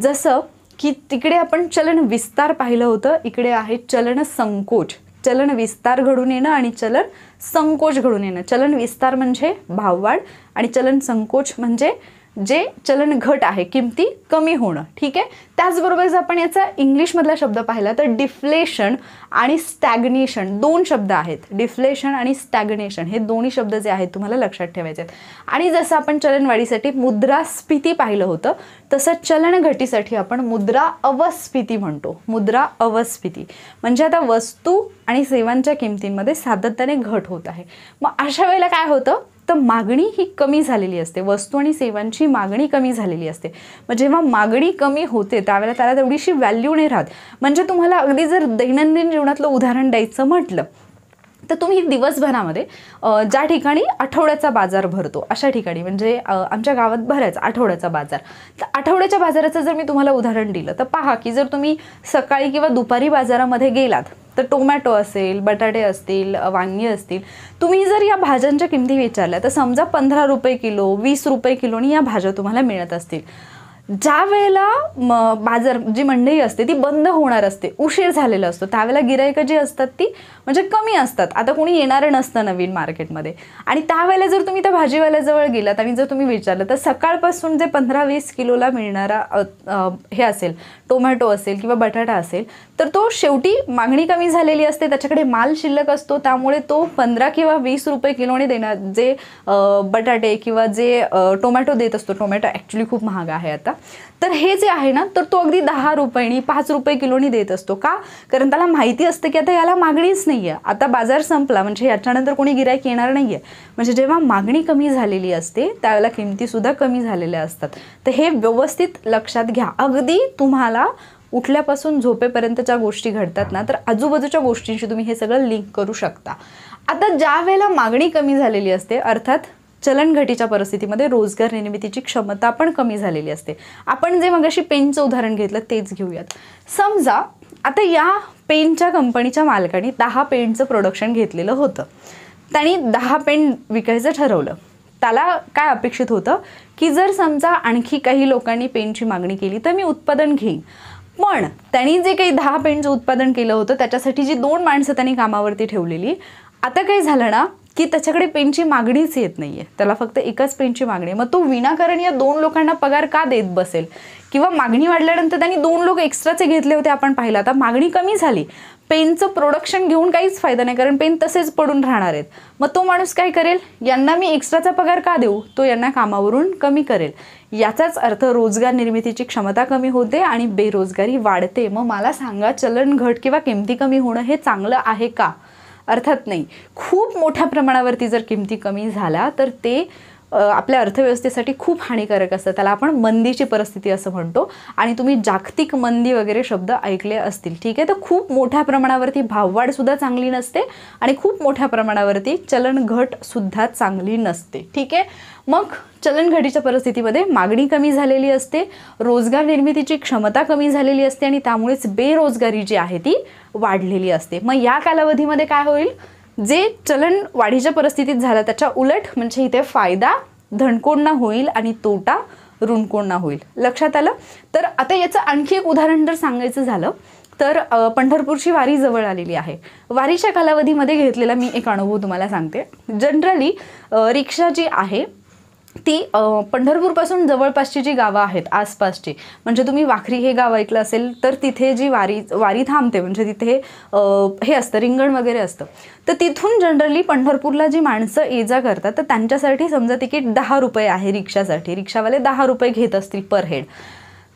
जसं की तिकडे आपण चलन विस्तार पाहिलं होतं, इकडे आहे चलन संकोच. चलन विस्तार घडून येणं आणि चलन संकोच घडून येणं. चलन विस्तार म्हणजे भाववाढ आणि चलन संकोच म्हणजे जे चलन घट आहे, किमती कमी होणं. ठीक आहे. त्याचबरोबर जर आपण याचा इंग्लिशमधला शब्द पाहिला तर डिफ्लेशन आणि स्टॅग्नेशन दोन शब्द आहेत. डिफ्लेशन आणि स्टॅग्नेशन हे दोन्ही शब्द जे आहेत तुम्हाला लक्षात ठेवायचे आहेत. आणि जसं आपण चलनवाढीसाठी मुद्रास्फीती पाहिलं होतं तसं चलन घटीसाठी आपण मुद्रा अवस्फीती म्हणतो. मुद्रा अवस्फीती म्हणजे आता वस्तू आणि सेवांच्या किमतींमध्ये सातत्याने घट होत आहे. मग अशा वेळेला काय होतं तर मागणी ही कमी झालेली असते, वस्तू आणि सेवांची मागणी कमी झालेली असते. मग जेव्हा मागणी कमी होते त्यावेळेला त्याला तेवढीशी व्हॅल्यू नाही राहत. म्हणजे तुम्हाला अगदी जर दैनंदिन जीवनातलं उदाहरण द्यायचं म्हटलं तर तुम्ही दिवसभरामध्ये ज्या ठिकाणी आठवड्याचा बाजार भरतो अशा ठिकाणी, म्हणजे आमच्या गावात भरायचा आठवड्याचा बाजार, तर आठवड्याच्या बाजाराचं जर मी तुम्हाला उदाहरण दिलं तर पहा की जर तुम्ही सकाळी किंवा दुपारी बाजारामध्ये गेलात तर टोमॅटो असेल, बटाटे असतील, वांगी असतील, तुम्ही जर या भाज्यांच्या किमती विचारल्या तर समजा 15 रुपये किलो, 20 रुपये किलोनी या भाज्या तुम्हाला मिळत असतील. ज्या वेळेला बाजार जी मंडई असते ती बंद होणार असते, उशीर झालेला असतो, त्यावेळेला गिराईकं जी असतात ती म्हणजे कमी असतात. आता कोणी येणारं नसतं नवीन मार्केटमध्ये आणि त्यावेळेला जर तुम्ही त्या भाजीवाल्याजवळ गेलात आणि जर तुम्ही विचारलं तर सकाळपासून जे 15-20 किलोला मिळणारा हे असेल, टोमॅटो असेल किंवा बटाटा असेल, तर तो शेवटी मागणी कमी झालेली असते, त्याच्याकडे माल शिल्लक असतो, त्यामुळे तो 15 किंवा 20 रुपये किलोने देणार जे बटाटे किंवा जे टोमॅटो देत असतो. टोमॅटो ॲक्च्युली खूप महाग आहे आता. तर हे जे आहे ना तर तो अगदी 10 रुपयांनी 5 रुपये किलोनी देत असतो. का? कारण त्याला माहिती असतं की आता याला मागणीच नाही आहे, आता बाजार संपला म्हणजे याच्यानंतर कोणी गिराईक येणार नाही आहे. म्हणजे जेव्हा मागणी कमी झालेली असते त्यावेळेला किमतीसुद्धा कमी झालेल्या असतात. तर हे व्यवस्थित लक्षात घ्या. अगदी तुम्हाला उठल्यापासून झोपेपर्यंतच्या गोष्टी घडतात ना, तर आजूबाजूच्या गोष्टींशी तुम्ही हे सगळं लिंक करू शकता. आता ज्या वेळेला मागणी कमी झालेली असते, अर्थात चलनघटीच्या परिस्थितीमध्ये रोजगार निर्मितीची क्षमता पण कमी झालेली असते. आपण जे मगाशी पेनचं उदाहरण घेतलं तेच घेऊयात. समजा आता या पेनच्या कंपनीच्या मालकाने 10 पेनचं प्रोडक्शन घेतलेलं होतं. त्यांनी 10 पेन विकायचं ठरवलं. त्याला काय अपेक्षित होतं की जर समजा आणखी काही लोकांनी पेनची मागणी केली तर मी उत्पादन घेईन. पण त्यांनी जे काही 10 पेनचं उत्पादन केलं होतं त्याच्यासाठी जी 2 माणसं त्यांनी कामावरती ठेवलेली, आता काय झालं ना की त्याच्याकडे पेनची मागणीच येत नाहीये, त्याला फक्त एकच पेनची मागणी. मग तो विनाकारण या 2 लोकांना पगार का देत बसेल? किंवा मागणी वाढल्यानंतर त्यांनी 2 लोक एक्स्ट्राचे घेतले होते आपण पाहिलं. आता मागणी कमी झाली, पेनचं प्रोडक्शन घेऊन काहीच फायदा नाही, कारण पेन तसेच पडून राहणार आहेत. मग तो माणूस काय करेल? यांना मी एक्स्ट्राचा पगार का देऊ? तो यांना कामावरून कमी करेल. याचाच अर्थ रोजगार निर्मितीची क्षमता कमी होते आणि बेरोजगारी वाढते. मग मला सांगा, चलन घट किंवा किमती कमी होणं हे चांगलं आहे का? अर्थात नाही. खूप मोठ्या प्रमाणावरती जर किमती कमी झाल्या तर ते आपल्या अर्थव्यवस्थेसाठी खूप हानिकारक असतं. त्याला आपण मंदीची परिस्थिती असं म्हणतो. आणि तुम्ही जागतिक मंदी वगैरे शब्द ऐकले असतील, ठीक आहे. तर खूप मोठ्या प्रमाणावरती भाववाढसुद्धा चांगली नसते आणि खूप मोठ्या प्रमाणावरती चलन घटसुद्धा चांगली नसते, ठीक आहे. मग चलनघटीच्या परिस्थितीमध्ये मागणी कमी झालेली असते, रोजगार निर्मितीची क्षमता कमी झालेली असते आणि त्यामुळेच बेरोजगारी जी आहे ती वाढलेली असते. मग या कालावधीमध्ये काय होईल? जे चलन वाढीच्या परिस्थितीत झालं त्याच्या उलट, म्हणजे इथे फायदा धनकोंडा होईल आणि तोटा ऋणकोंडा होईल. लक्षात आलं? तर आता याचं आणखी एक उदाहरण जर सांगायचं झालं तर पंढरपूरची वारी जवळ आलेली आहे. वारीच्या कालावधीमध्ये घेतलेला मी एक अनुभव तुम्हाला सांगते. जनरली रिक्षा जी आहे ती पंढरपूरपासून जवळपासची जी गावं आहेत आसपासची, म्हणजे तुम्ही वाखरी हे गाव ऐकलं असेल तर तिथे जी वारी थांबते, म्हणजे तिथे हे असतं रिंगण वगैरे असतं. तर तिथून जनरली पंढरपूरला जी माणसं ये जा करतात तर त्यांच्यासाठी समजा तिकीट 10 रुपये आहे रिक्षासाठी, रिक्षावाले 10 रुपये घेत असतील पर हेड.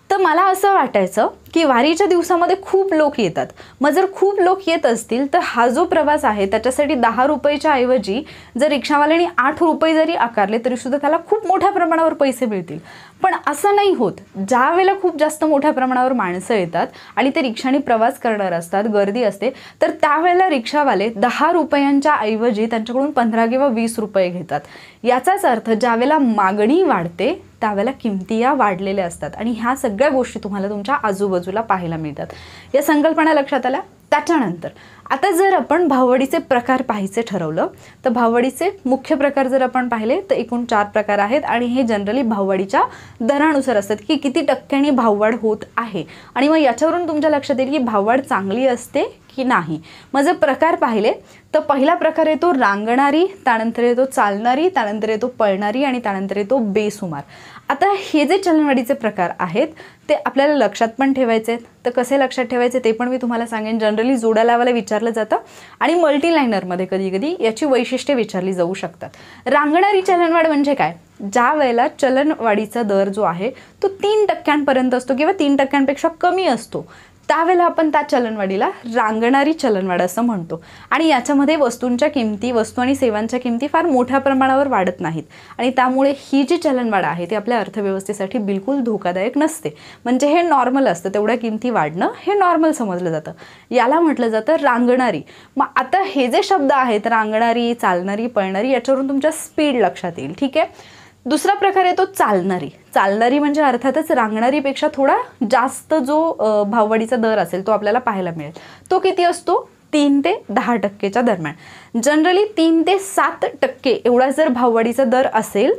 तर मला असं वाटायचं की वारीच्या दिवसामध्ये खूप लोक येतात. मग जर खूप लोक येत असतील तर हा जो प्रवास आहे त्याच्यासाठी 10 रुपयाच्या ऐवजी जर रिक्षावाल्याने 8 रुपये जरी आकारले तरी सुद्धा त्याला खूप मोठ्या प्रमाणावर पैसे मिळतील. पण असं नाही होत. ज्या वेळेला खूप जास्त मोठ्या प्रमाणावर माणसं येतात आणि ते रिक्षाने प्रवास करणार असतात, गर्दी असते, तर त्यावेळेला रिक्षावाले 10 रुपयांच्या ऐवजी त्यांच्याकडून 15 किंवा 20 रुपये घेतात. याचाच अर्थ ज्यावेळेला मागणी वाढते त्यावेळेला किमती या वाढलेल्या असतात आणि ह्या सगळ्या गोष्टी तुम्हाला तुमच्या आजूबाजूला पाहायला मिळतात. या संकल्पना लक्षात आल्या? त्याच्यानंतर आता जर आपण भाववाढीचे प्रकार पाहायचे ठरवलं तर भाववाढीचे मुख्य प्रकार जर आपण पाहिले तर एकूण 4 प्रकार आहेत आणि हे जनरली भाववाढीच्या दरानुसार असतात की किती टक्क्यांनी भाववाढ होत आहे. आणि मग याच्यावरून तुमच्या लक्षात येईल की भाववाढ चांगली असते की नाही. मग जर प्रकार पाहिले तर पहिला प्रकार येतो रांगणारी, त्यानंतर येतो चालणारी, त्यानंतर येतो पळणारी आणि त्यानंतर येतो बेसुमार. आता हे जे चलनवाढीचे प्रकार आहेत ते आपल्याला लक्षात पण ठेवायचे आहेत. तर कसे लक्षात ठेवायचे ते पण मी तुम्हाला सांगेन. जनरली जोड्या लावायला विचारलं जातं आणि मल्टीलायनरमध्ये कधी कधी याची वैशिष्ट्ये विचारली जाऊ शकतात. रांगणारी चलनवाढ म्हणजे काय? ज्या वेळेला चलनवाढीचा दर जो आहे तो 3% असतो किंवा 3% कमी असतो त्यावेळेला आपण त्या चलनवाढीला रांगणारी चलनवाढ असं म्हणतो. आणि याच्यामध्ये वस्तूंच्या किमती, वस्तू आणि सेवांच्या किमती फार मोठ्या प्रमाणावर वाढत नाहीत आणि त्यामुळे ही जी चलनवाढ आहे ती आपल्या अर्थव्यवस्थेसाठी बिलकुल धोकादायक नसते. म्हणजे हे नॉर्मल असतं, तेवढ्या किमती वाढणं हे नॉर्मल समजलं जातं. याला म्हटलं जातं रांगणारी. मग आता हे जे शब्द आहेत रांगणारी, चालणारी, पळणारी, याच्यावरून तुमच्या स्पीड लक्षात येईल, ठीक आहे. दुसरा प्रकार येतो चालणारी. चालणारी म्हणजे अर्थातच रांगणारीपेक्षा थोडा जास्त जो भाववाढीचा दर असेल तो आपल्याला पाहायला मिळेल. तो किती असतो? 3 ते 10% दरम्यान. जनरली 3 ते 7% एवढा जर भाववाढीचा दर असेल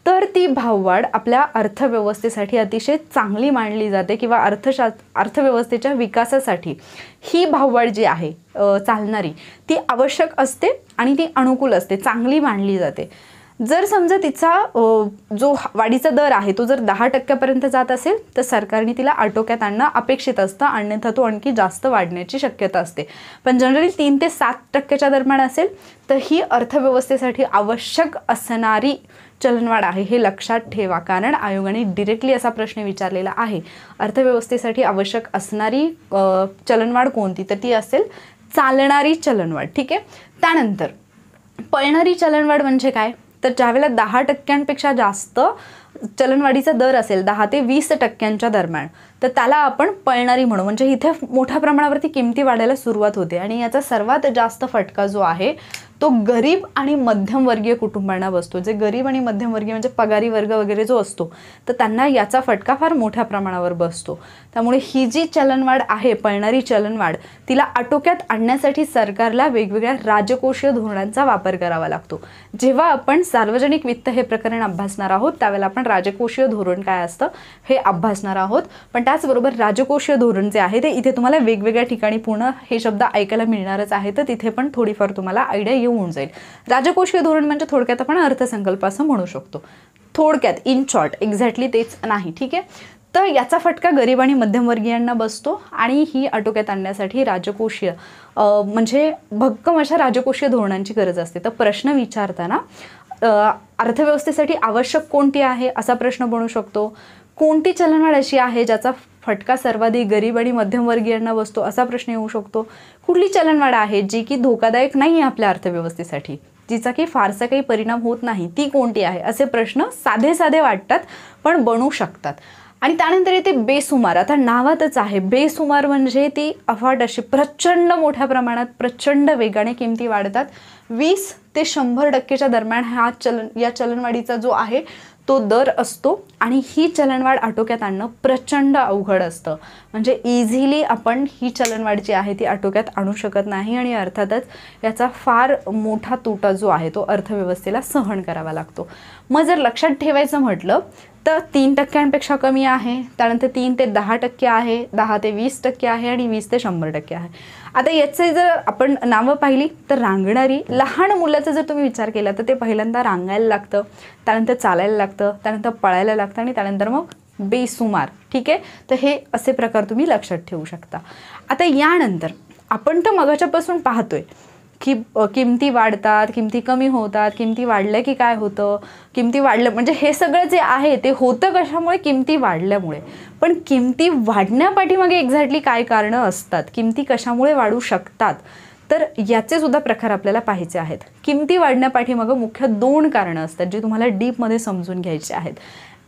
तर ती भाववाढ आपल्या अर्थव्यवस्थेसाठी अतिशय चांगली मानली जाते किंवा अर्थव्यवस्थेच्या विकासासाठी ही भाववाढ जी आहे चालणारी ती आवश्यक असते आणि ती अनुकूल असते, चांगली मानली जाते. जर समजा तिचा जो वाढीचा दर आहे तो जर 10% जात असेल तर सरकारने तिला आटोक्यात आणणं अपेक्षित असतं, अन्यथा तो आणखी जास्त वाढण्याची शक्यता असते. पण जनरली 3 ते 7% दरम्यान असेल तर ही अर्थव्यवस्थेसाठी आवश्यक असणारी चलनवाढ आहे हे लक्षात ठेवा. कारण आयोगाने डिरेक्टली असा प्रश्न विचारलेला आहे, अर्थव्यवस्थेसाठी आवश्यक असणारी चलनवाढ कोणती? तर ती असेल चालणारी चलनवाढ, ठीक आहे. त्यानंतर पळणारी चलनवाढ म्हणजे काय? तर ज्यावेळेला 10%पेक्षा जास्त चलनवाढीचा दर असेल 10 ते 20% दरम्यान तर त्याला आपण पळणारी म्हणू. म्हणजे इथे मोठ्या प्रमाणावरती किमती वाढायला सुरुवात होते आणि याचा सर्वात जास्त फटका जो आहे तो गरीब आणि मध्यमवर्गीय कुटुंबांना बसतो. जे गरीब आणि मध्यमवर्गीय म्हणजे पगारी वर्ग वगैरे जो असतो तर त्यांना याचा फटका फार मोठ्या प्रमाणावर बसतो. त्यामुळे ही जी चलनवाढ आहे, पळणारी चलनवाढ, तिला आटोक्यात आणण्यासाठी सरकारला वेगवेगळ्या राजकोषीय धोरणांचा वापर करावा लागतो. जेव्हा आपण सार्वजनिक वित्त हे प्रकरण अभ्यासणार आहोत त्यावेळेला आपण राजकोषीय धोरण काय असतं हे अभ्यासणार आहोत. पण त्याचबरोबर राजकोषीय धोरण जे आहे ते इथे तुम्हाला वेगवेगळ्या ठिकाणी पूर्ण हे शब्द ऐकायला मिळणारच आहे, तर तिथे पण थोडीफार तुम्हाला आयडिया येऊन जाईल. राजकोषीय धोरण म्हणजे थोडक्यात आपण अर्थसंकल्प असं म्हणू शकतो. थोडक्यात इन शॉर्ट एक्झॅक्टली तेच नाही. ठीक आहे. तर याचा फटका गरीब आणि मध्यमवर्गीयांना बसतो आणि ही आटोक्यात आणण्यासाठी राजकोषीय म्हणजे भक्कम अशा राजकोषीय धोरणांची गरज असते. तर प्रश्न विचारताना अर्थव्यवस्थेसाठी आवश्यक कोणती आहे असा प्रश्न बनू शकतो. कोणती चलनवाढ अशी आहे ज्याचा फटका सर्वाधिक गरीब आणि मध्यमवर्गीयांना बसतो असा प्रश्न येऊ शकतो. कुठली चलनवाढ आहे जी की धोकादायक नाही आहे आपल्या अर्थव्यवस्थेसाठी, जिचा की फारसा काही परिणाम होत नाही, ती कोणती आहे असे प्रश्न साधे साधे वाटतात पण बनू शकतात. आणि त्यानंतर येते बेसुमार. आता नावातच आहे बेसुमार म्हणजे ती अफाट अशी प्रचंड मोठ्या प्रमाणात प्रचंड वेगाने किमती वाढतात. 20 ते 100% दरम्यान या चलनवाढीचा जो आहे तो दर असतो आणि ही चलनवाढ आटोक्यात आणणं प्रचंड अवघड असतं. म्हणजे इझिली आपण ही चलनवाढ जी आहे ती आटोक्यात आणू शकत नाही आणि अर्थातच याचा फार मोठा तोटा जो आहे तो अर्थव्यवस्थेला सहन करावा लागतो. मग जर लक्षात ठेवायचं म्हटलं तर 3% कमी आहे, त्यानंतर 3 ते 10% आहे, 10 ते 20% आहे आणि 20 ते 100% आहे. आता याचे जर आपण नावं पाहिली तर रांगणारी, लहान मुलाचा जर तुम्ही विचार केला तर ते पहिल्यांदा रांगायला लागतं, त्यानंतर चालायला लागतं, त्यानंतर पळायला लागतं आणि त्यानंतर मग बेसुमार. ठीक आहे. तर हे असे प्रकार तुम्ही लक्षात ठेवू शकता. आता यानंतर आपण तर मगाच्यापासून पाहतोय की किमती वाढतात, किमती कमी होतात, किमती वाढल्या की काय होतं, किमती वाढलं म्हणजे हे सगळं जे आहे ते होतं कशामुळे, किमती वाढल्यामुळे. पण किमती वाढण्यापाठीमागे एक्झॅक्टली काय कारणं असतात, किमती कशामुळे वाढू शकतात, तर याचे सुद्धा प्रकार आपल्याला पाहायचे आहेत. किमती वाढण्यापाठीमागे मुख्य 2 कारणं असतात जी तुम्हाला डीपमध्ये समजून घ्यायची आहेत.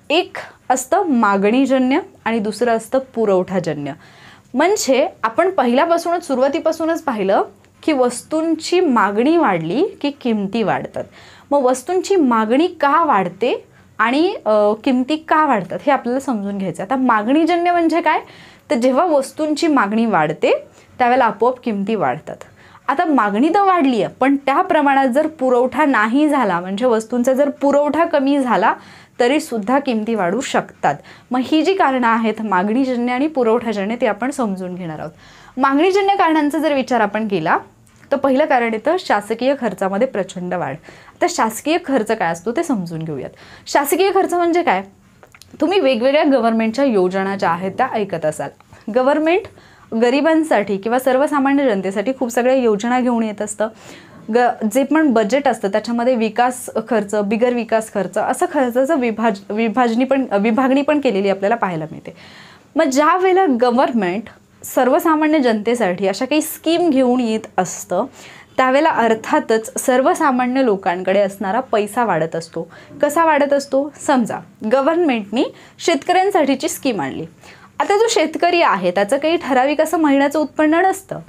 एक असतं मागणीजन्य आणि दुसरं असतं पुरवठाजन्य. म्हणजे आपण पहिल्यापासूनच सुरुवातीपासूनच पाहिलं की वस्तूंची मागणी वाढली की किमती वाढतात. मग वस्तूंची मागणी का वाढते आणि किमती का वाढतात हे आपल्याला समजून घ्यायचं. आता मागणीजन्य म्हणजे काय, तर जेव्हा वस्तूंची मागणी वाढते त्यावेळेला आपोआप किमती वाढतात. आता मागणी तर वाढली आहे पण त्या प्रमाणात जर पुरवठा नाही झाला, म्हणजे वस्तूंचा जर पुरवठा कमी झाला तरी सुद्धा किमती वाढू शकतात. मग ही जी कारणं आहेत मागणीजन्य आणि पुरवठाजन्य ते आपण समजून घेणार आहोत. मागणीजन्य कारणांचा जर विचार आपण केला तर पहिलं कारण येतं शासकीय खर्चामध्ये प्रचंड वाढ. आता शासकीय खर्च काय असतो ते समजून घेऊयात. शासकीय खर्च म्हणजे काय, तुम्ही वेगवेगळ्या गव्हर्नमेंटच्या योजना ज्या आहेत त्या ऐकत असाल. गव्हर्नमेंट गरिबांसाठी किंवा सर्वसामान्य जनतेसाठी खूप सगळ्या योजना घेऊन येत असतं. जे पण बजेट असतं त्याच्यामध्ये विकास खर्च, बिगर विकास खर्च असं खर्चाचं विभागणी पण केलेली आपल्याला पाहायला मिळते. मग ज्या वेळेला गव्हर्नमेंट सर्वसामान्य जनतेसाठी अशा काही स्कीम घेऊन येत असतं त्यावेळेला अर्थातच सर्वसामान्य लोकांकडे असणारा पैसा वाढत असतो. कसा वाढत असतो, समजा गव्हर्नमेंटनी शेतकऱ्यांसाठीची स्कीम आणली. आता जो शेतकरी आहे त्याचं काही ठराविक असं महिन्याचं उत्पन्न नसतं.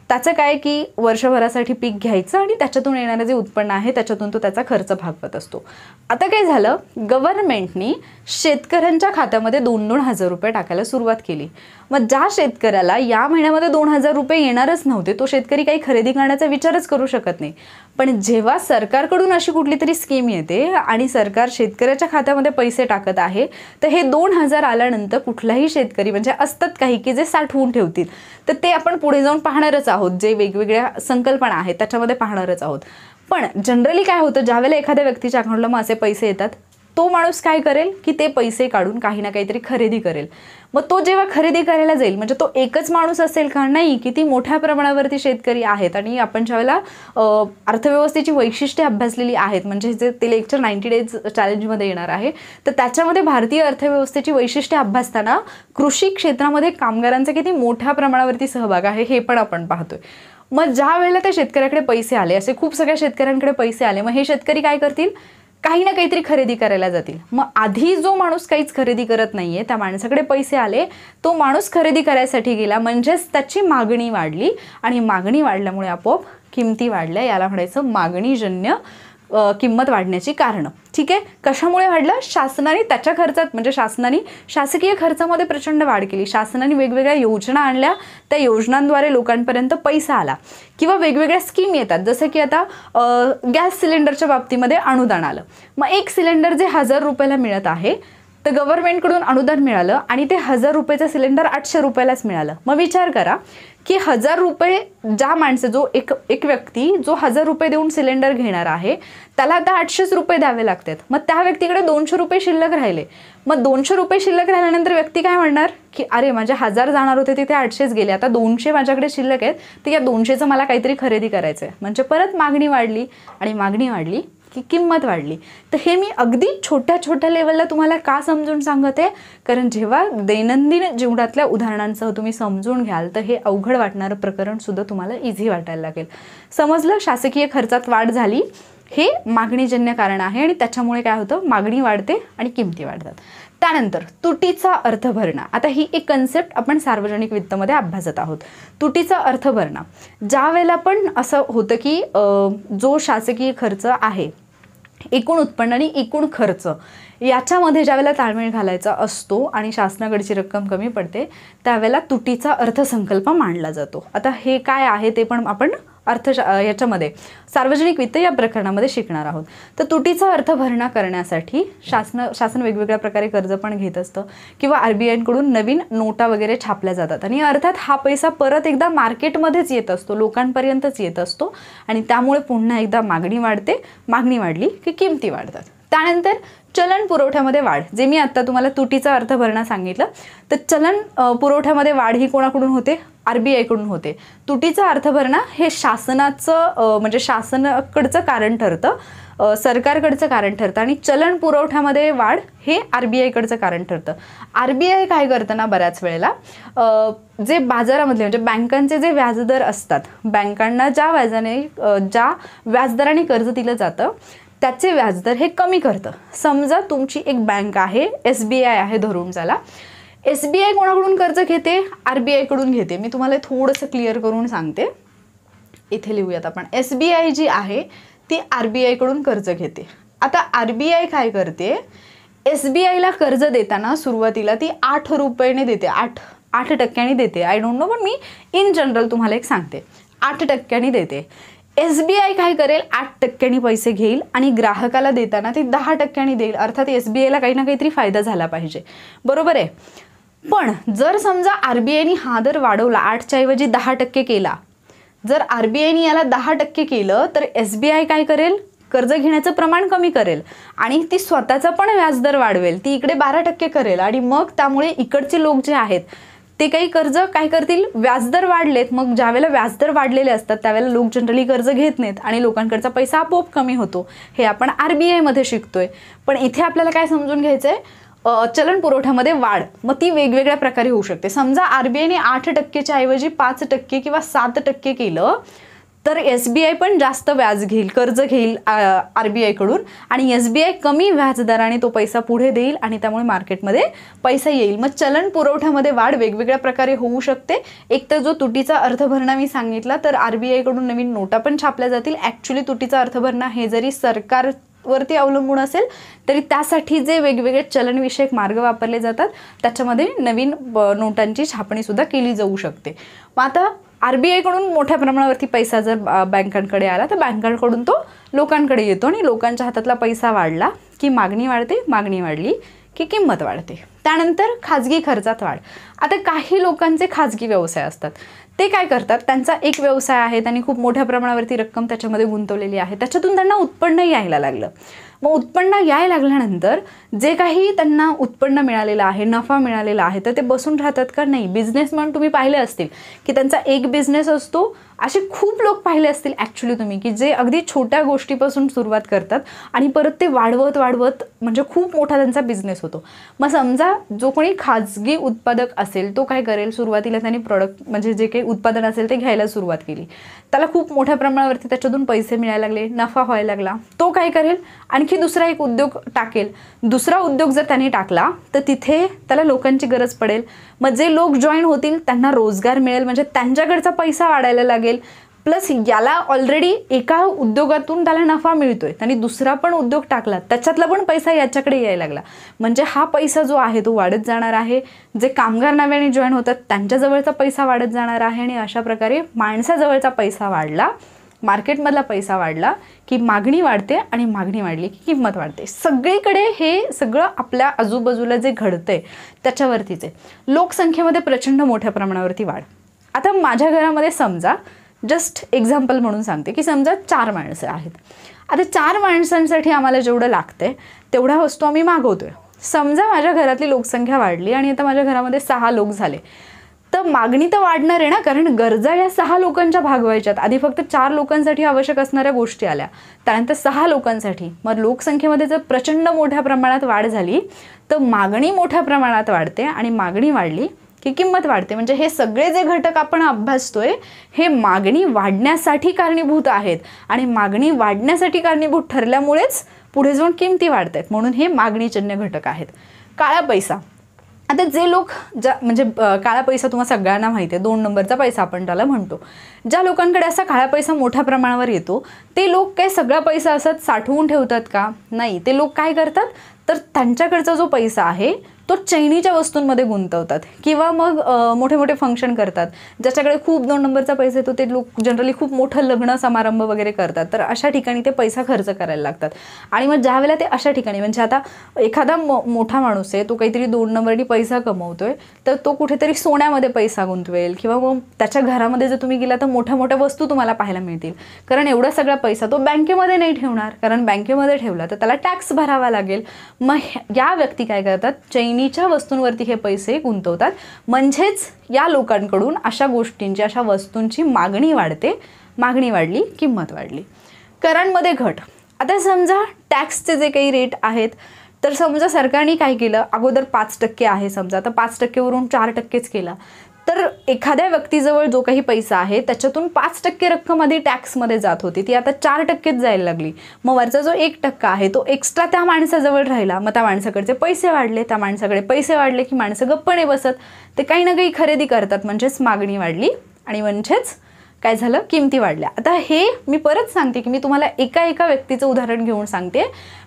त्याचं काय की वर्षभरासाठी पीक घ्यायचं आणि त्याच्यातून येणारं जे उत्पन्न आहे त्याच्यातून तो त्याचा खर्च भागवत असतो. आता काय झालं, गव्हर्नमेंटनी शेतकऱ्यांच्या खात्यामध्ये 2-2 हजार रुपये टाकायला सुरुवात केली. मग ज्या शेतकऱ्याला या महिन्यामध्ये 2 हजार रुपये येणारच नव्हते तो शेतकरी काही खरेदी करण्याचा विचारच करू शकत नाही. पण जेव्हा सरकारकडून अशी कुठली तरी स्कीम येते आणि सरकार शेतकऱ्याच्या खात्यामध्ये पैसे टाकत आहे तर हे 2 हजार आल्यानंतर कुठलाही शेतकरी म्हणजे असतात काही की जे साठवून ठेवतील, तर ते आपण पुढे जाऊन पाहणारच आहोत. जे वेगवेगळ्या संकल्पना आहेत त्याच्यामध्ये पाहणारच आहोत. पण जनरली काय होतं, ज्यावेळेला एखाद्या व्यक्तीच्या अकाउंटला मग असे पैसे येतात तो माणूस काय करेल की ते पैसे काढून काही ना काहीतरी खरेदी करेल. मग तो जेव्हा खरेदी करायला जाईल म्हणजे तो एकच माणूस असेल का, नाही, किती मोठ्या प्रमाणावरती शेतकरी आहेत. आणि आपण ज्यावेळेला अर्थव्यवस्थेची वैशिष्ट्ये अभ्यासलेली आहेत म्हणजे जे ते लेक्चर 90 डेज चॅलेंजमध्ये येणार आहे तर त्याच्यामध्ये भारतीय अर्थव्यवस्थेची वैशिष्ट्ये अभ्यासताना कृषी क्षेत्रामध्ये कामगारांचा किती मोठ्या प्रमाणावरती सहभाग आहे हे पण आपण पाहतोय. मग ज्या वेळेला त्या शेतकऱ्याकडे पैसे आले, असे खूप सगळ्या शेतकऱ्यांकडे पैसे आले, मग हे शेतकरी काय करतील, काही ना काहीतरी खरेदी करायला जातील. मग आधी जो माणूस काहीच खरेदी करत नाहीये त्या माणसाकडे पैसे आले, तो माणूस खरेदी करायसाठी गेला, म्हणजेच त्याची मागणी वाढली आणि मागणी वाढल्यामुळे आपोआप किमती वाढल्या. याला म्हणायचं मागणीजन्य किंमत वाढण्याची कारणं. ठीक आहे, कशामुळे वाढलं? शासनाने त्याच्या खर्चात म्हणजे शासकीय खर्चामध्ये प्रचंड वाढ केली. शासनाने वेगवेगळ्या योजना आणल्या, त्या योजनांद्वारे लोकांपर्यंत पैसा आला किंवा वेगवेगळ्या स्कीम येतात. जसं की आता गॅस सिलेंडरच्या बाबतीमध्ये अनुदान आलं. मग एक सिलेंडर जे 1000 रुपयाला मिळत आहे तर गव्हर्नमेंटकडून अनुदान मिळालं आणि ते 1000 रुपयाचं सिलेंडर 800 रुपयालाच मिळालं. मग विचार करा की 1000 रुपये ज्या माणसं जो एक व्यक्ती जो 1000 रुपये देऊन सिलेंडर घेणार आहे त्याला आता 800 रुपये द्यावे लागतात. मग त्या व्यक्तीकडे 200 रुपये शिल्लक राहिले. मग 200 रुपये शिल्लक राहिल्यानंतर व्यक्ती काय म्हणणार की अरे माझे 1000 जाणार होते तिथे 800च गेले, आता 200 माझ्याकडे शिल्लक आहेत, तर या 200चं मला काहीतरी खरेदी करायचं आहे. म्हणजे परत मागणी वाढली आणि मागणी वाढली की किंमत वाढली. तर हे मी अगदी छोट्या लेवलला तुम्हाला का समजून सांगते, कारण जेव्हा दैनंदिन जीवनातल्या उदाहरणांसह तुम्ही समजून घ्याल तर हे अवघड वाटणारं प्रकरण सुद्धा तुम्हाला इझी वाटायला लागेल. समजलं? शासकीय खर्चात वाढ झाली हे मागणीजन्य कारण आहे आणि त्याच्यामुळे काय होतं, मागणी वाढते आणि किमती वाढतात. त्यानंतर तुटीचा अर्थ भरणा. आता ही एक कन्सेप्ट आपण सार्वजनिक वित्तमध्ये अभ्यासत आहोत. तुटीचा अर्थ भरणा ज्या वेळेला पण असं होतं की जो शासकीय खर्च आहे, एकूण उत्पन्न आणि एकूण खर्च याच्यामध्ये ज्यावेळेला ताळमेळ घालायचा असतो आणि शासनाकडची रक्कम कमी पडते त्यावेळेला तुटीचा अर्थसंकल्प मांडला जातो. आता हे काय आहे ते पण आपण याच्यामध्ये सार्वजनिक वित्त या प्रकरणामध्ये शिकणार आहोत. तर तुटीचा अर्थ भरणा करण्यासाठी शासन वेगवेगळ्या प्रकारे कर्ज पण घेत असतं किंवा RBI नवीन नोटा वगैरे छापल्या जातात आणि अर्थात हा पैसा परत एकदा मार्केटमध्येच येत असतो, लोकांपर्यंतच येत असतो आणि त्यामुळे पुन्हा एकदा मागणी वाढते. मागणी वाढली की किमती वाढतात. त्यानंतर चलन पुरवठ्यामध्ये वाढ. जे मी आता तुम्हाला तुटीचा अर्थ भरणा सांगितलं, तर चलन पुरवठ्यामध्ये वाढ ही कोणाकडून होते? RBI कडून होते. तुटीचा अर्थ भरणा हे शासनाचं म्हणजे शासनाकडचं कारण ठरतं, सरकारकडचं कारण ठरतं आणि चलन पुरवठ्यामध्ये वाढ हे RBI कडचं कारण ठरतं. RBI काय करतं ना, बऱ्याच वेळेला जे बाजारामधले म्हणजे बँकांचे जे व्याजदर असतात, बँकांना ज्या व्याजदराने कर्ज दिलं जातं त्याचे व्याजदर हे कमी करतं. समजा तुमची एक बँक आहे, SBI आहे धरून चला. SBI कोणाकडून कर्ज घेते? RBI कडून घेते. मी तुम्हाला थोडंसं क्लिअर करून सांगते. इथे लिहूयात आपण. SBI जी आहे ती RBI कडून कर्ज घेते. आता RBI काय करते? SBI ला कर्ज देताना सुरुवातीला ती 8 रुपयाने देते, 8% देते. आय डोंट नो, पण मी इन जनरल तुम्हाला एक सांगते, 8% देते. SBI काय करेल? 8% पैसे घेईल आणि ग्राहकाला देताना ते 10% देईल. अर्थात SBI ला काही ना काहीतरी फायदा झाला पाहिजे, बरोबर आहे. पण जर समजा RBI हा दर वाढवला, 8च्या ऐवजी 10% केला, जर RBI याला 10% केलं तर SBI काय करेल? कर्ज घेण्याचं प्रमाण कमी करेल आणि ती स्वतःचा पण व्याजदर वाढवेल. ती इकडे 12% करेल आणि मग त्यामुळे इकडचे लोक जे आहेत ते काही कर्ज काय करतील? व्याजदर वाढलेत, मग ज्यावेळेला व्याजदर वाढलेले असतात त्यावेळेला लोक जनरली कर्ज घेत नाहीत आणि लोकांकडचा पैसा आपोआप कमी होतो. हे आपण RBI मध्ये शिकतोय. पण इथे आपल्याला काय समजून घ्यायचंय? चलन पुरवठ्यामध्ये वाढ मग ती वेगवेगळ्या प्रकारे होऊ शकते. समजा RBI ने 8%च्या ऐवजी 5% किंवा 7% केलं तर SBI पण जास्त व्याज घेईल, कर्ज घेईल RBI कडून आणि SBI कमी व्याजदराने तो पैसा पुढे देईल आणि त्यामुळे मार्केटमध्ये पैसा येईल. मग चलन पुरवठ्यामध्ये वाढ वेगवेगळ्या प्रकारे होऊ शकते. एक तर जो तुटीचा अर्थभरणा मी सांगितला, तर RBI कडून नवीन नोटा पण छापल्या जातील. ॲक्च्युली तुटीचा अर्थभरणा हे जरी सरकारवरती अवलंबून असेल तरी त्यासाठी जे वेगवेगळे चलनविषयक मार्ग वापरले जातात त्याच्यामध्ये नवीन नोटांची छापणी सुद्धा केली जाऊ शकते. मग आता RBI कडून मोठ्या प्रमाणावरती पैसा जर बँकांकडे आला तर बँकांकडून तो लोकांकडे येतो आणि लोकांच्या हातातला पैसा वाढला की मागणी वाढते, मागणी वाढली की किंमत वाढते. त्यानंतर खाजगी खर्चात वाढ. आता काही लोकांचे खाजगी व्यवसाय असतात, ते काय करतात? त्यांचा एक व्यवसाय आहे, त्यांनी खूप मोठ्या प्रमाणावरती रक्कम त्याच्यामध्ये गुंतवलेली आहे, त्याच्यातून त्यांना उत्पन्न यायला लागलं. मग उत्पन्न यायला लागल्यानंतर जे काही त्यांना उत्पन्न मिळालेलं आहे, नफा मिळालेला आहे, तर ते बसून राहतात का? नाही. बिझनेसमॅन तुम्ही पाहिले असतील की त्यांचा एक बिझनेस असतो. असे खूप लोक पाहिले असतील ॲक्च्युली तुम्ही की जे अगदी छोट्या गोष्टीपासून सुरुवात करतात आणि परत ते वाढवत म्हणजे खूप मोठा त्यांचा बिझनेस होतो. मग समजा जो कोणी खाजगी उत्पादक असेल तो काय करेल? सुरुवातीला त्यांनी प्रोडक्ट म्हणजे जे काही उत्पादन असेल ते घ्यायला सुरुवात केली, त्याला खूप मोठ्या प्रमाणावरती त्याच्यातून पैसे मिळायला लागले, नफा व्हायला लागला. तो काय करेल? आणखी आणखी दुसरा एक उद्योग टाकेल, दुसरा उद्योग जर त्यांनी टाकला तर तिथे त्याला लोकांची गरज पडेल, मग जे लोक जॉईन होतील त्यांना रोजगार मिळेल, म्हणजे त्यांच्याकडचा पैसा वाढायला लागेल. प्लस याला ऑलरेडी एका उद्योगातून त्याला नफा मिळतोय, त्यांनी दुसरा पण उद्योग टाकला, त्याच्यातला पण पैसा याच्याकडे यायला लागला, म्हणजे हा पैसा जो आहे तो वाढत जाणार आहे. जे कामगार नव्याने जॉईन होतात त्यांच्याजवळचा पैसा वाढत जाणार आहे आणि अशा प्रकारे माणसाजवळचा पैसा वाढला, मार्केटमधला पैसा वाढला की मागणी वाढते आणि मागणी वाढली की किंमत वाढते. सगळीकडे हे सगळं आपल्या आजूबाजूला जे घडतंय त्याच्यावरतीच आहे. लोकसंख्येमध्ये प्रचंड मोठ्या प्रमाणावरती वाढ. आता माझ्या घरामध्ये समजा, जस्ट एक्झाम्पल म्हणून सांगते की समजा 4 माणसं आहेत. आता 4 माणसांसाठी आम्हाला जेवढं लागतंय तेवढ्या वस्तू आम्ही मागवतोय. समजा माझ्या घरातली लोकसंख्या वाढली आणि आता माझ्या घरामध्ये 6 लोक झाले, तर मागणी तर वाढणार आहे ना, कारण गरजा या 6 लोकांच्या भागवायच्यात. आधी फक्त 4 लोकांसाठी आवश्यक असणाऱ्या गोष्टी आल्या, त्यानंतर 6 लोकांसाठी. मग लोकसंख्येमध्ये जर प्रचंड मोठ्या प्रमाणात वाढ झाली तर मागणी मोठ्या प्रमाणात वाढते आणि मागणी वाढली की किंमत वाढते. म्हणजे हे सगळे जे घटक आपण अभ्यासतोय हे मागणी वाढण्यासाठी कारणीभूत आहेत आणि मागणी वाढण्यासाठी कारणीभूत ठरल्यामुळेच पुढे जाऊन किमती वाढत आहेत, म्हणून हे मागणीजन्य घटक आहेत. काळा पैसा. आता जे लोक म्हणजे काळा पैसा तुम्हाला सगळ्यांना माहिती आहे, 2 नंबरचा पैसा आपण त्याला म्हणतो. ज्या लोकांकडे असा काळा पैसा मोठ्या प्रमाणावर येतो ते लोक काय सगळा पैसा असत साठवून ठेवतात का? नाही. ते लोक काय करतात तर त्यांच्याकडचा जो पैसा आहे तो चैनीच्या वस्तूंमध्ये गुंतवतात किंवा मग मोठे मोठे फंक्शन करतात. ज्याच्याकडे खूप 2 नंबरचा पैसा येतो ते लोक जनरली खूप मोठं लग्न समारंभ वगैरे करतात, तर अशा ठिकाणी ते पैसा खर्च करायला लागतात. आणि मग ज्यावेळेला ते अशा ठिकाणी, म्हणजे आता एखादा मोठा माणूस आहे, तो काहीतरी 2 नंबरनी पैसा कमवतोय, तर तो कुठेतरी सोन्यामध्ये पैसा गुंतवेल किंवा मग त्याच्या घरामध्ये जर तुम्ही गेला तर मोठ्या मोठ्या वस्तू तुम्हाला पाहायला मिळतील, कारण एवढा सगळा पैसा तो बँकेमध्ये नाही ठेवणार, कारण बँकेमध्ये ठेवला तर त्याला टॅक्स भरावा लागेल. मग या व्यक्ती काय करतात, चैनीच्या वस्तूंवरती हे पैसे गुंतवतात, म्हणजेच या लोकांकडून अशा गोष्टींची, अशा वस्तूंची मागणी वाढते. मागणी वाढली, किंमत वाढली. करांमध्ये घट. आता समजा टॅक्सचे जे काही रेट आहेत, तर समजा सरकारने काय केलं, अगोदर 5% आहे समजा, तर 5% वरून 4%च केला, तर एखाद्या व्यक्तीजवळ जो काही पैसा आहे त्याच्यातून 5% रक्कम आधी टॅक्समध्ये जात होती, ती आता 4%च जायला लागली. मग वरचा जो 1% आहे तो एक्स्ट्रा त्या माणसाजवळ राहिला, मग त्या माणसाकडचे पैसे वाढले, त्या माणसाकडे पैसे वाढले की माणसं गप्पणे बसत, ते काही ना काही खरेदी करतात, म्हणजेच मागणी वाढली आणि म्हणजेच काय झालं, किमती वाढल्या. आता हे मी परत सांगते की मी तुम्हाला एका व्यक्तीचं उदाहरण घेऊन सांगते,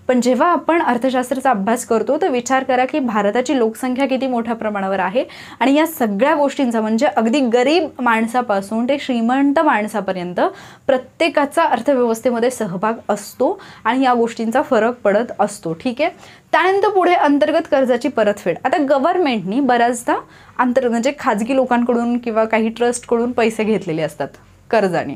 पण जेव्हा आपण अर्थशास्त्राचा अभ्यास करतो तर विचार करा की भारताची लोकसंख्या किती मोठ्या प्रमाणावर आहे आणि या सगळ्या गोष्टींचा, म्हणजे अगदी गरीब माणसापासून ते श्रीमंत माणसापर्यंत प्रत्येकाचा अर्थव्यवस्थेमध्ये सहभाग असतो आणि या गोष्टींचा फरक पडत असतो. ठीक आहे. त्यानंतर पुढे अंतर्गत कर्जाची परतफेड. आता गव्हर्नमेंटनी बऱ्याचदा म्हणजे खाजगी लोकांकडून किंवा काही ट्रस्टकडून पैसे घेतलेले असतात, कर्जाने,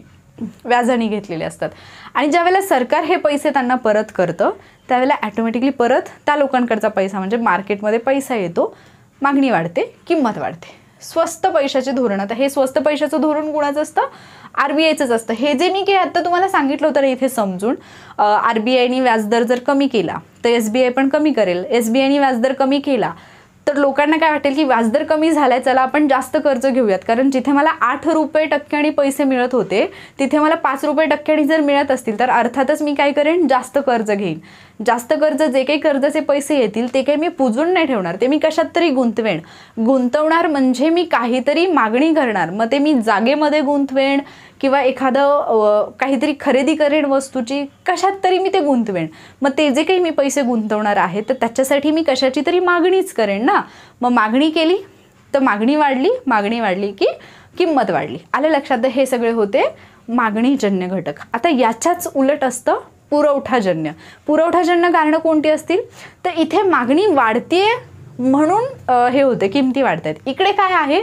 व्याजाने घेतलेले असतात, आणि ज्यावेळेला सरकार हे पैसे त्यांना परत करतं त्यावेळेला ॲटोमॅटिकली परत त्या लोकांकडचा पैसा, म्हणजे मार्केटमध्ये पैसा येतो, मागणी वाढते, किंमत वाढते. स्वस्त पैशाचे धोरण. आता हे स्वस्त पैशाचं धोरण कुणाचं असतं, RBIचंच असतं. हे जे मी काही आता तुम्हाला सांगितलं होतं इथे समजून, RBIने व्याजदर जर कमी केला तर SBI पण कमी करेल, SBIने व्याजदर कमी केला तर लोकांना काय वाटेल की व्याजदर कमी झालाय, चला आपण जास्त कर्ज घेऊयात, कारण जिथे मला 8 रुपये टक्क्याने पैसे मिळत होते तिथे मला 5 रुपये टक्क्याने जर मिळत असतील तर अर्थातच मी काय करेन, जास्त कर्ज घेईन. जास्त कर्ज, जे काही कर्जाचे पैसे येतील ते काही मी पुजून नाही ठेवणार, ते मी कशात तरी गुंतवेन. गुंतवणार म्हणजे मी काहीतरी मागणी करणार, मग ते मी जागेमध्ये गुंतवेन किंवा एखादं काहीतरी खरेदी करेन वस्तूची, कशात तरी मी ते गुंतवेन. मग ते जे काही मी पैसे गुंतवणार आहे तर त्याच्यासाठी मी कशाची तरी मागणीच करेन ना. मग मागणी केली तर मागणी वाढली, मागणी वाढली की किंमत वाढली. आलं लक्षात. हे सगळे होते मागणीजन्य घटक. आता याच्याच उलट असतं पुरवठाजन्य. पुरवठाजन्य कारणं कोणती असतील तर इथे मागणी वाढतीये म्हणून हे होते, किमती वाढत आहेत. इकडे काय आहे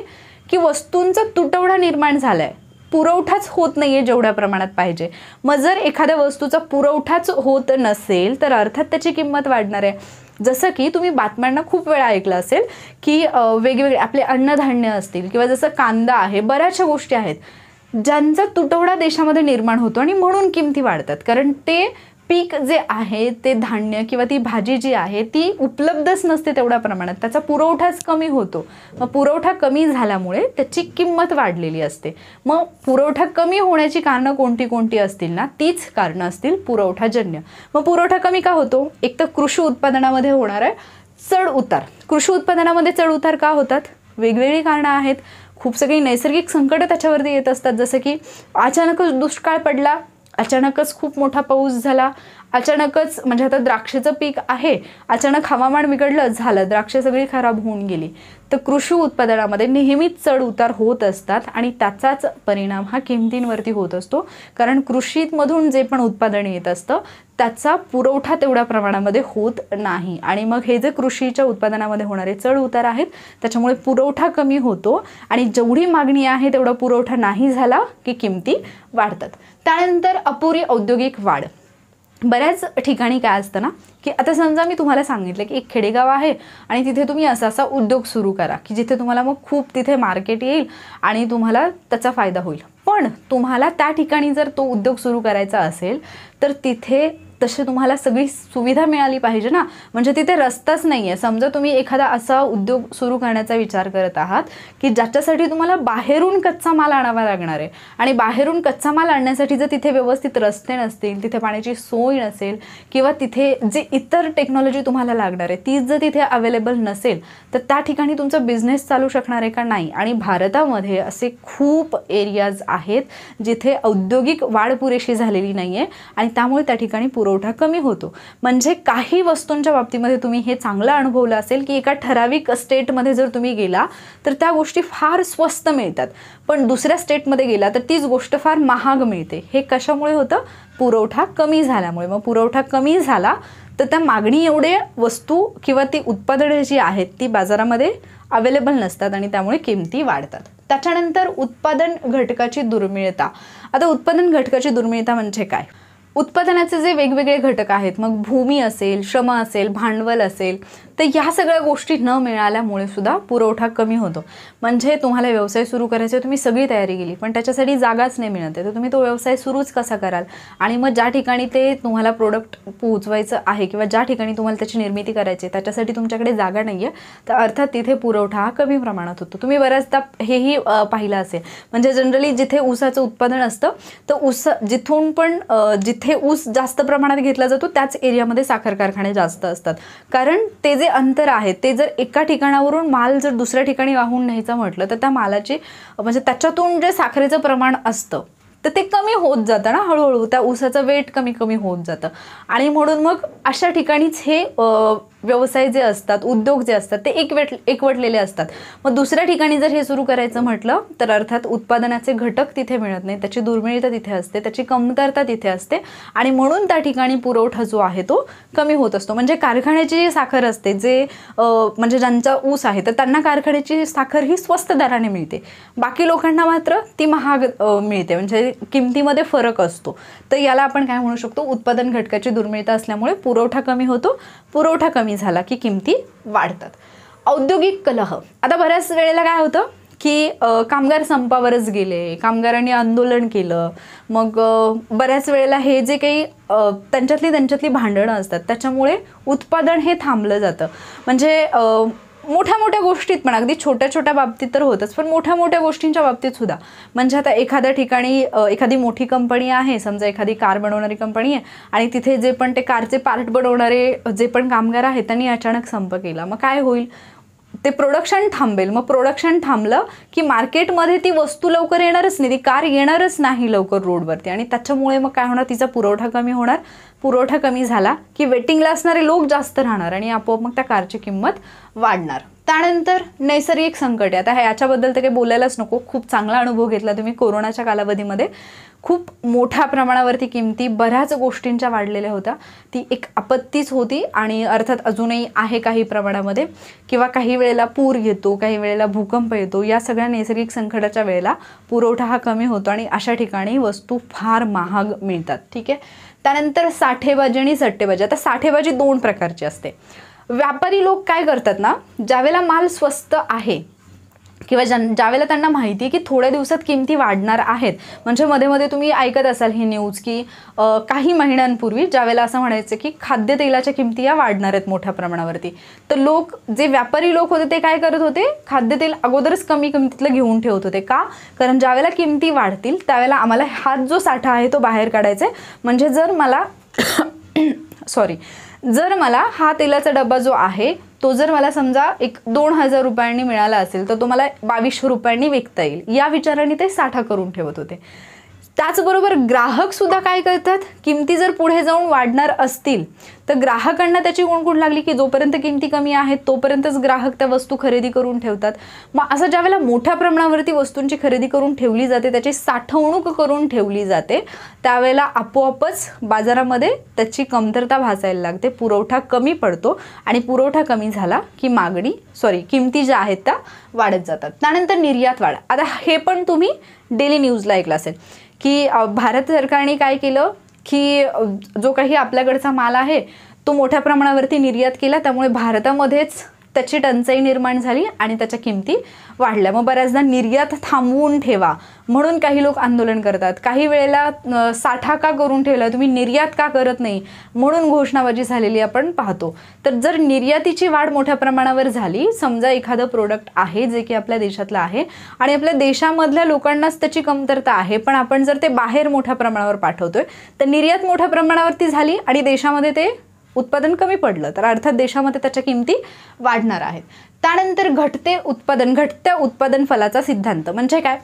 की वस्तूंचा तुटवडा निर्माण झालाय, पुरवठाच होत नाहीये जेवढ्या प्रमाणात पाहिजे. मग जर एखाद्या वस्तूचा पुरवठाच होत नसेल तर अर्थात त्याची किंमत वाढणार आहे. जसं की तुम्ही बातम्यांना खूप वेळा ऐकलं असेल की वेगवेगळे आपले अन्नधान्य असतील किंवा जसं कांदा आहे, बऱ्याचशा गोष्टी आहेत ज्यांचा तुटवडा देशामध्ये निर्माण होतो आणि म्हणून किमती वाढतात, कारण ते पीक जे आहे ते धान्य किंवा ती भाजी जी आहे ती उपलब्धच नसते तेवढ्या प्रमाणात, त्याचा पुरवठाच कमी होतो. मग पुरवठा कमी झाल्यामुळे त्याची किंमत वाढलेली असते. मग पुरवठा कमी होण्याची कारणं कोणती कोणती असतील ना, तीच कारणं असतील पुरवठाजन्य. मग पुरवठा कमी का होतो? एक तर कृषी उत्पादनामध्ये होणार आहे चढ उतार. कृषी उत्पादनामध्ये चढ उतार का होतात? वेगवेगळी कारणं आहेत. खूप सगळी नैसर्गिक संकटं त्याच्यावरती येत असतात, जसं की अचानकच दुष्काळ पडला, अचानकच खूप मोठा पाऊस झाला, अचानकच म्हणजे आता द्राक्षाचं पीक आहे, अचानक हवामान बिघडलं, झालं द्राक्षे सगळी खराब होऊन गेली. तर कृषी उत्पादनामध्ये नेहमीच चढ उतार होत असतात आणि त्याचाच परिणाम हा किमतींवरती होत असतो. कारण कृषीमधून जे पण उत्पादन येत असतं त्याचा पुरवठा तेवढ्या प्रमाणामध्ये होत नाही आणि मग हे जे कृषीच्या उत्पादनामध्ये होणारे चढ उतार आहेत त्याच्यामुळे पुरवठा कमी होतो आणि जेवढी मागणी आहे तेवढा पुरवठा नाही झाला की किमती वाढतात. त्यानंतर अपुरी औद्योगिक वाढ. बऱ्याच ठिकाणी काय असतं ना, की आता समजा मी तुम्हाला सांगितलं की एक खेडेगाव आहे आणि तिथे तुम्ही असा असा उद्योग सुरू करा की जिथे तुम्हाला मग खूप तिथे मार्केट येईल आणि तुम्हाला त्याचा फायदा होईल. पण तुम्हाला त्या ठिकाणी जर तो उद्योग सुरू करायचा असेल तर तिथे तसे तुम्हाला सगळी सुविधा मिळाली पाहिजे ना. म्हणजे तिथे रस्ताच नाही आहे. समजा तुम्ही एखादा असा उद्योग सुरू करण्याचा विचार करत आहात की ज्याच्यासाठी तुम्हाला बाहेरून कच्चा माल आणावा लागणार आहे आणि बाहेरून कच्चा माल आणण्यासाठी जर तिथे व्यवस्थित रस्ते नसतील, तिथे पाण्याची सोय नसेल किंवा तिथे जे इतर टेक्नॉलॉजी तुम्हाला लागणार आहे तीच जर तिथे अवेलेबल नसेल तर त्या ठिकाणी तुमचा बिझनेस चालू शकणार आहे का? नाही. आणि भारतामध्ये असे खूप एरियाज आहेत जिथे औद्योगिक वाढ पुरेशी झालेली नाही आहे आणि त्यामुळे त्या ठिकाणी पुरवठा कमी होतो. म्हणजे काही वस्तूंच्या बाबतीमध्ये तुम्ही हे चांगलं अनुभवलं असेल की एका ठराविक स्टेटमध्ये जर तुम्ही गेला तर त्या गोष्टी फार स्वस्त मिळतात, पण दुसऱ्या स्टेटमध्ये गेला तर तीच गोष्ट फार महाग मिळते. हे कशामुळे होतं? पुरवठा कमी झाल्यामुळे. मग पुरवठा कमी झाला तर त्या मागणी एवढे वस्तू किंवा ती उत्पादने जी आहेत ती बाजारामध्ये अवेलेबल नसतात आणि त्यामुळे किमती वाढतात. त्याच्यानंतर उत्पादन घटकाची दुर्मिळता. आता उत्पादन घटकाची दुर्मिळता म्हणजे काय? उत्पादनाचे जे वेगवेगळे घटक आहेत, मग भूमी असेल, श्रम असेल, भांडवल असेल, तर ह्या सगळ्या गोष्टी न मिळाल्यामुळे सुद्धा पुरवठा कमी होतो. म्हणजे तुम्हाला व्यवसाय सुरू करायचा, तुम्ही सगळी तयारी केली पण त्याच्यासाठी जागाच नाही मिळत आहे, तर तुम्ही तो व्यवसाय सुरूच कसा कराल? आणि मग ज्या ठिकाणी ते तुम्हाला प्रोडक्ट पोहोचवायचं आहे किंवा ज्या ठिकाणी तुम्हाला त्याची निर्मिती करायची आहे त्याच्यासाठी तुमच्याकडे जागा नाही आहे, तर अर्थात तिथे पुरवठा हा कमी प्रमाणात होतो. तुम्ही बऱ्याचदा हेही पाहिलं असेल, म्हणजे जनरली जिथे ऊसाचं उत्पादन असतं तर ऊस जिथून पण जिथे ऊस जास्त प्रमाणात घेतला जातो त्याच एरियामध्ये साखर कारखाने जास्त असतात. कारण ते जे अंतर आहे ते जर एका ठिकाणावरून माल जर दुसऱ्या ठिकाणी वाहून न्यायचं म्हटलं तर त्या मालाची म्हणजे त्याच्यातून जे साखरेचं प्रमाण असतं तर ते कमी होत जातं ना, हळूहळू त्या ऊसाचं वेट कमी कमी होत जातं आणि म्हणून मग अशा ठिकाणीच हे व्यवसाय जे असतात, उद्योग जे असतात ते एकवटलेले असतात. मग दुसऱ्या ठिकाणी जर हे सुरू करायचं म्हटलं तर अर्थात उत्पादनाचे घटक तिथे मिळत नाही, त्याची दुर्मिळता तिथे असते, त्याची कमतरता तिथे असते आणि म्हणून त्या ठिकाणी पुरवठा जो आहे तो कमी होत असतो. म्हणजे कारखान्याची जी साखर असते, जे म्हणजे ज्यांचा ऊस आहे तर त्यांना कारखान्याची साखर ही स्वस्त दराने मिळते, बाकी लोकांना मात्र ती महाग मिळते, म्हणजे किमतीमध्ये फरक असतो. तर याला आपण काय म्हणू शकतो? उत्पादन घटकाची दुर्मिळता असल्यामुळे पुरवठा कमी होतो. पुरवठा कमी झाला की किमती वाढतात. औद्योगिक कलह. आता बऱ्याच वेळेला काय होतं की कामगार संपावरच गेले, कामगारांनी आंदोलन केलं, मग बऱ्याच वेळेला हे जे काही त्यांच्यातली भांडणं असतात त्याच्यामुळे उत्पादन हे थांबलं जातं. म्हणजे मोठ्या मोठ्या गोष्टीत पण, अगदी छोट्या छोट्या बाबतीत तर होतच, पण मोठ्या मोठ्या गोष्टींच्या बाबतीत सुद्धा. म्हणजे आता एखाद्या ठिकाणी एखादी मोठी कंपनी आहे, समजा एखादी कार बनवणारी कंपनी आहे आणि तिथे जे पण ते कारचे पार्ट बनवणारे जे पण कामगार आहेत त्यांनी अचानक संप केला. मग काय होईल? ते प्रोडक्शन थांबेल. मग प्रोडक्शन थांबलं की मार्केटमध्ये ती वस्तू लवकर येणारच नाही, ती कार येणारच नाही लवकर रोडवरती आणि त्याच्यामुळे मग काय होणार? तिचा पुरवठा कमी होणार. पुरवठा कमी झाला की वेटिंगला असणारे लोक जास्त राहणार आणि आपोआप मग त्या कारची किंमत वाढणार. त्यानंतर नैसर्गिक संकटे. आता याच्याबद्दल तर काही बोलायलाच नको, खूप चांगला अनुभव घेतला तुम्ही कोरोनाच्या कालावधीमध्ये. खूप मोठ्या प्रमाणावरती किमती बऱ्याच गोष्टींच्या वाढलेल्या होत्या. ती एक आपत्तीच होती आणि अर्थात अजूनही आहे काही प्रमाणामध्ये. किंवा काही वेळेला पूर येतो, काही वेळेला भूकंप येतो, या सगळ्या नैसर्गिक संकटाच्या वेळेला पुरवठा हा कमी होतो आणि अशा ठिकाणी वस्तू फार महाग मिळतात. ठीक आहे. त्यानंतर साठेबाजी आणि सट्टेबाजी. आता साठेबाजी दोन प्रकारची असते. व्यापारी लोक काय करतात ना, ज्यावेळेला माल स्वस्त आहे किंवा ज्यावेळेला त्यांना माहिती आहे की थोड्या दिवसात किमती वाढणार आहेत, म्हणजे मध्ये मध्ये तुम्ही ऐकत असाल ही न्यूज की काही महिन्यांपूर्वी ज्यावेळेला असं म्हणायचं की खाद्यतेलाच्या किमती या वाढणार आहेत मोठ्या प्रमाणावरती, तर लोक, जे व्यापारी लोक होते ते काय करत होते, खाद्यतेल अगोदरच कमी किमतीतलं घेऊन ठेवत होते. का? कारण ज्यावेळेला किमती वाढतील त्यावेळेला आम्हाला हा जो साठा आहे तो बाहेर काढायचा आहे. म्हणजे जर मला जर मला हा तेलाचा डबा जो आहे तो जर मला समजा एक 2000 रुपयांनी मिळाला असेल तर तो मला 2200 रुपयांनी विकता येईल, या विचाराने ते साठा करून ठेवत होते. त्याचबरोबर ग्राहक सुद्धा काय करतात, किमती जर पुढे जाऊन वाढणार असतील तर ग्राहकांना त्याची गुणगुण लागली की जोपर्यंत किमती कमी आहेत तोपर्यंतच ग्राहक त्या वस्तू खरेदी करून ठेवतात. मग असं ज्यावेळेला मोठ्या प्रमाणावरती वस्तूंची खरेदी करून ठेवली जाते, त्याची साठवणूक करून ठेवली जाते, त्यावेळेला आपोआपच बाजारामध्ये त्याची कमतरता भासायला लागते, पुरवठा कमी पडतो आणि पुरवठा कमी झाला की किमती ज्या आहेत त्या वाढत जातात. त्यानंतर निर्यात वाढ. आता हे पण तुम्ही डेली न्यूजला ऐकलं असेल की भारत सरकारने काय केलं की जो काही आपल्याकडचा माल आहे तो मोठ्या प्रमाणावरती निर्यात केला, त्यामुळे भारतामध्येच त्याची टंचाई निर्माण झाली आणि त्याच्या किमती वाढल्या. मग बऱ्याचदा निर्यात थांबवून ठेवा म्हणून काही लोक आंदोलन करतात. काही वेळेला साठा का करून ठेवला, तुम्ही निर्यात का करत नाही म्हणून घोषणाबाजी झालेली आपण पाहतो. तर जर निर्यातीची वाढ मोठ्या प्रमाणावर झाली, समजा एखादं प्रोडक्ट आहे जे की आपल्या देशातलं आहे आणि आपल्या देशामधल्या लोकांनाच त्याची कमतरता आहे, पण आपण जर ते बाहेर मोठ्या प्रमाणावर पाठवतोय तर निर्यात मोठ्या प्रमाणावरती झाली आणि देशामध्ये ते उत्पादन कमी पडलं तर अर्थात देशामध्ये त्याच्या किमती वाढणार आहेत. त्यानंतर घटत्या उत्पादन फलाचा सिद्धांत म्हणजे काय,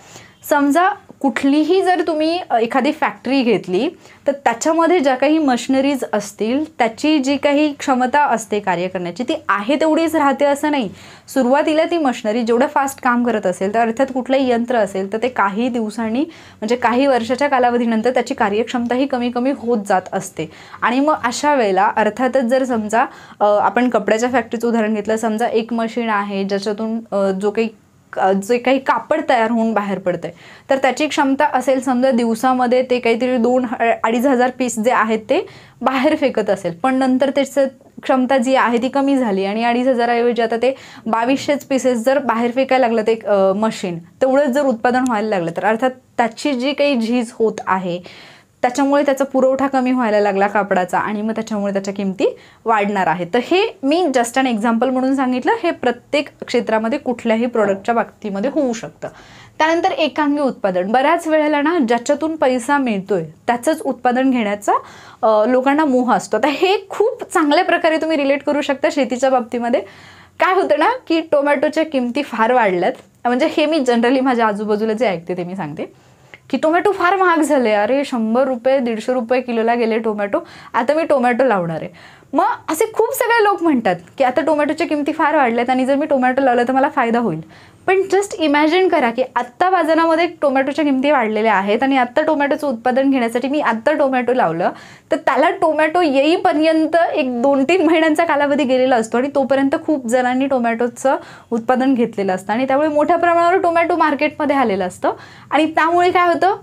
समजा कुठलीही जर तुम्ही एखादी फॅक्टरी घेतली तर त्याच्यामध्ये ज्या काही मशिनरीज असतील त्याची जी काही क्षमता असते कार्य करण्याची ती आहे तेवढीच राहते असं नाही. सुरुवातीला ती मशिनरी जेवढं फास्ट काम करत असेल तर अर्थात कुठलंही यंत्र असेल तर ते काही दिवसांनी म्हणजे काही वर्षाच्या कालावधीनंतर त्याची कार्यक्षमताही कमी कमी होत जात असते. आणि मग अशा वेळेला अर्थातच जर समजा आपण कपड्याच्या फॅक्टरीचं उदाहरण घेतलं, समजा एक मशीन आहे ज्याच्यातून जे काही कापड तयार होऊन बाहेर पडतंय तर त्याची क्षमता असेल समजा दिवसामध्ये ते काहीतरी 2-2,500 पीस जे आहेत ते बाहेर फेकत असेल, पण नंतर त्याचं क्षमता जी आहे ती कमी झाली आणि 2,500 ऐवजी आता ते 2200 पीसेस जर बाहेर फेकायला लागलं ते मशीन, तेवढंच जर उत्पादन व्हायला लागलं तर अर्थात त्याची जी काही झीज होत आहे त्याच्यामुळे त्याचा पुरवठा कमी व्हायला लागला कापडाचा आणि मग त्याच्यामुळे त्याच्या किमती वाढणार आहेत. तर हे मी जस्ट अन एक्झाम्पल म्हणून सांगितलं, हे प्रत्येक क्षेत्रामध्ये कुठल्याही प्रोडक्टच्या बाबतीमध्ये होऊ शकतं. त्यानंतर एकांगी उत्पादन. बऱ्याच वेळेला ना ज्याच्यातून पैसा मिळतोय त्याचंच उत्पादन घेण्याचा लोकांना मोह असतो. तर हे खूप चांगल्या प्रकारे तुम्ही रिलेट करू शकता शेतीच्या बाबतीमध्ये. काय होतं ना की टोमॅटोच्या किमती फार वाढल्यात, म्हणजे हे मी जनरली माझ्या आजूबाजूला जे ऐकते ते मी सांगते की टोमॅटो फार महाग झाले, अरे 100 रुपये 150 रुपये किलोला गेले टोमॅटो, आता मी टोमॅटो लावणार आहे. मग असे खूप सगळे लोक म्हणतात की आता टोमॅटोच्या किमती फार वाढल्यात आणि जर मी टोमॅटो लावलं तर मला फायदा होईल. पण जस्ट इमॅजिन करा की आत्ता बाजारामध्ये टोमॅटोच्या किमती वाढलेल्या आहेत आणि आत्ता टोमॅटोचं उत्पादन घेण्यासाठी मी आत्ता टोमॅटो लावलं तर त्याला टोमॅटो येईपर्यंत एक 2-3 महिन्यांचा कालावधी गेलेला असतो आणि तोपर्यंत खूप जणांनी टोमॅटोचं उत्पादन घेतलेलं असतं आणि त्यामुळे मोठ्या प्रमाणावर टोमॅटो मार्केटमध्ये आलेलं असतं आणि त्यामुळे काय होतं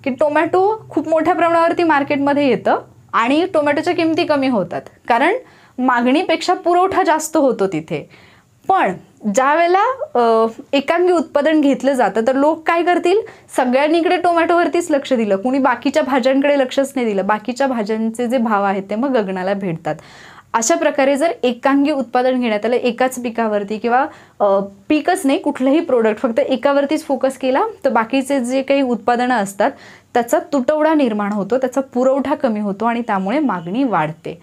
की टोमॅटो खूप मोठ्या प्रमाणावरती मार्केटमध्ये येतं आणि टोमॅटोच्या किमती कमी होतात कारण मागणीपेक्षा पुरवठा जास्त होतो तिथे. पण ज्या वेळेला एकांगी उत्पादन घेतलं जातं तर लोक काय करतील, सगळ्यांनीकडे टोमॅटोवरतीच लक्ष दिलं, कुणी बाकीच्या भाज्यांकडे लक्षच नाही दिलं, बाकीच्या भाज्यांचे जे भाव आहेत ते मग गगनाला भिडतात. अशा प्रकारे जर एकांगी उत्पादन घेण्यात आलं एकाच पिकावरती किंवा पीकच नाही कुठलंही प्रोडक्ट फक्त एकावरतीच फोकस केला तर बाकीचे जे काही उत्पादनं असतात त्याचा तुटवडा निर्माण होतो, त्याचा पुरवठा कमी होतो आणि त्यामुळे मागणी वाढते.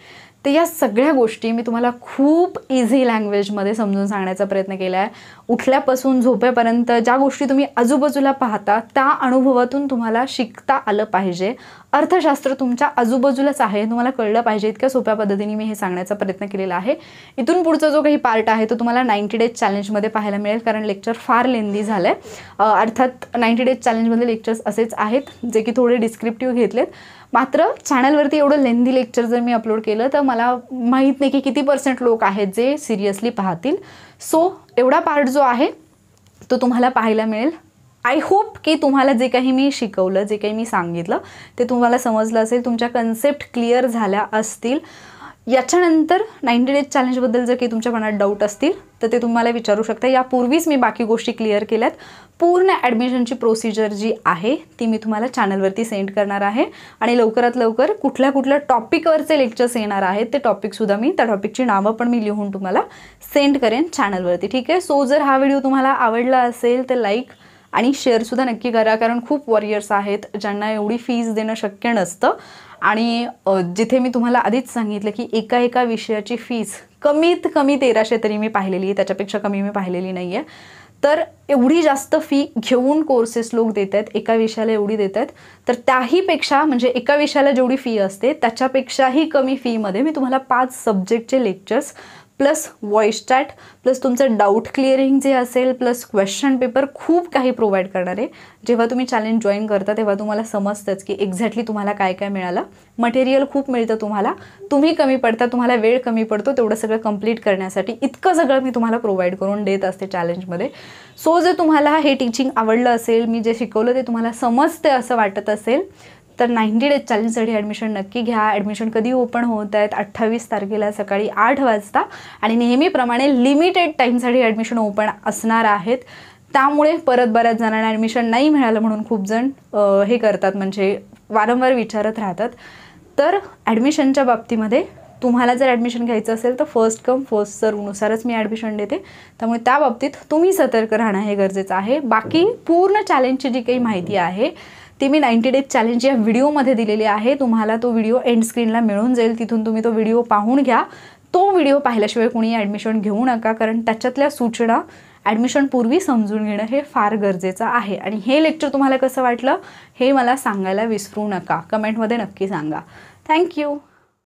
तर या सगळ्या गोष्टी मी तुम्हाला खूप इझी लँग्वेजमध्ये समजून सांगण्याचा प्रयत्न केला आहे. उठल्यापासून झोपेपर्यंत ज्या गोष्टी तुम्ही आजूबाजूला पाहता त्या अनुभवातून तुम्हाला शिकता आलं पाहिजे. अर्थशास्त्र तुमच्या आजूबाजूलाच आहे, तुम्हाला कळलं पाहिजे. इतक्या सोप्या पद्धतीने मी हे सांगण्याचा प्रयत्न केलेला आहे. इथून पुढचा जो काही पार्ट आहे तो तुम्हाला 90 डेज चॅलेंजमध्ये पाहायला मिळेल कारण लेक्चर फार लेंदी झालं आहे. अर्थात 90 डेज चॅलेंजमधले लेक्चर्स असेच आहेत जे की थोडे डिस्क्रिप्टिव्ह घेतलेत. मात्र चॅनलवरती एवढं लेंदी लेक्चर जर मी अपलोड केलं तर मला माहीत नाही की किती % लोक आहेत जे सिरियसली पाहतील. सो एवढा पार्ट जो आहे तो तुम्हाला पाहायला मिळेल. आय होप की तुम्हाला जे काही मी शिकवलं, जे काही मी सांगितलं ते तुम्हाला समजलं असेल, तुमच्या कन्सेप्ट क्लिअर झाल्या असतील. याच्यानंतर 90 डेज चॅलेंजबद्दल जर काही तुमच्या मनात डाऊट असतील तर ते तुम्हाला विचारू शकता. यापूर्वीच मी बाकी गोष्टी क्लिअर केल्यात. पूर्ण ॲडमिशनची प्रोसिजर जी आहे ती मी तुम्हाला चॅनलवरती सेंड करणार आहे आणि लवकरात लवकर कुठल्या कुठल्या टॉपिकवरचे लेक्चर्स येणार आहेत ते टॉपिकसुद्धा मी, त्या टॉपिकची नावं पण मी लिहून तुम्हाला सेंड करेन चॅनलवरती. ठीक आहे. सो जर हा व्हिडिओ तुम्हाला आवडला असेल तर लाईक आणि शेअरसुद्धा नक्की करा, कारण खूप वॉरियर्स आहेत ज्यांना एवढी फीज देणं शक्य नसतं. आणि जिथे मी तुम्हाला आधीच सांगितलं की एका विषयाची फीस कमीत कमी 1300 तरी मी पाहिलेली आहे, त्याच्यापेक्षा कमी मी पाहिलेली नाही आहे. तर एवढी जास्त फी घेऊन कोर्सेस लोक देत आहेत, एका विषयाला एवढी देत आहेत. तर त्याहीपेक्षा म्हणजे एका विषयाला जेवढी फी असते त्याच्यापेक्षाही कमी फीमध्ये मी तुम्हाला 5 सब्जेक्टचे lectures plus voice chat plus तुमचं डाऊट क्लिअरिंग जे असेल प्लस क्वेश्चन पेपर खूप काही प्रोव्हाइड करणार आहे. जेव्हा तुम्ही चॅलेंज जॉईन करता तेव्हा तुम्हाला समजतंच की एक्झॅक्टली तुम्हाला काय काय मिळालं. मटेरियल खूप मिळतं तुम्हाला, तुम्ही कमी पडता, तुम्हाला वेळ कमी पडतो तेवढं सगळं कंप्लीट करण्यासाठी. इतकं सगळं मी तुम्हाला प्रोव्हाइड करून देत असते चॅलेंजमध्ये. सो जर तुम्हाला हे टीचिंग आवडलं असेल, मी जे शिकवलं ते तुम्हाला समजते असं वाटत असेल तर 90 डेज चॅलेंजसाठी ॲडमिशन नक्की घ्या. ॲडमिशन कधी ओपन होत आहेत? 28 तारखेला सकाळी 8 वाजता आणि नेहमीप्रमाणे लिमिटेड टाईमसाठी ॲडमिशन ओपन असणार आहेत. त्यामुळे परत बऱ्याच जणांना ॲडमिशन नाही मिळालं म्हणून खूप जण हे करतात, म्हणजे वारंवार विचारत राहतात. तर ॲडमिशनच्या बाबतीमध्ये तुम्हाला जर ॲडमिशन घ्यायचं असेल तर फर्स्ट कम फर्स्ट सर्वनुसारच मी ॲडमिशन देते. त्यामुळे त्या बाबतीत तुम्ही सतर्क राहणं हे गरजेचं आहे. बाकी पूर्ण चॅलेंजची जी काही माहिती आहे ती मी 90 डेज चॅलेंज या व्हिडिओमध्ये दिलेली आहे. तुम्हाला तो व्हिडिओ एंड स्क्रीनला मिळून जाईल, तिथून तुम्ही तो व्हिडिओ पाहून घ्या. तो व्हिडिओ पाहिल्याशिवाय कोणी ॲडमिशन घेऊ नका, कारण त्याच्यातल्या सूचना ॲडमिशन पूर्वी समजून घेणं हे फार गरजेचं आहे. आणि हे लेक्चर तुम्हाला कसं वाटलं हे मला सांगायला विसरू नका, कमेंटमध्ये नक्की सांगा. थँक्यू.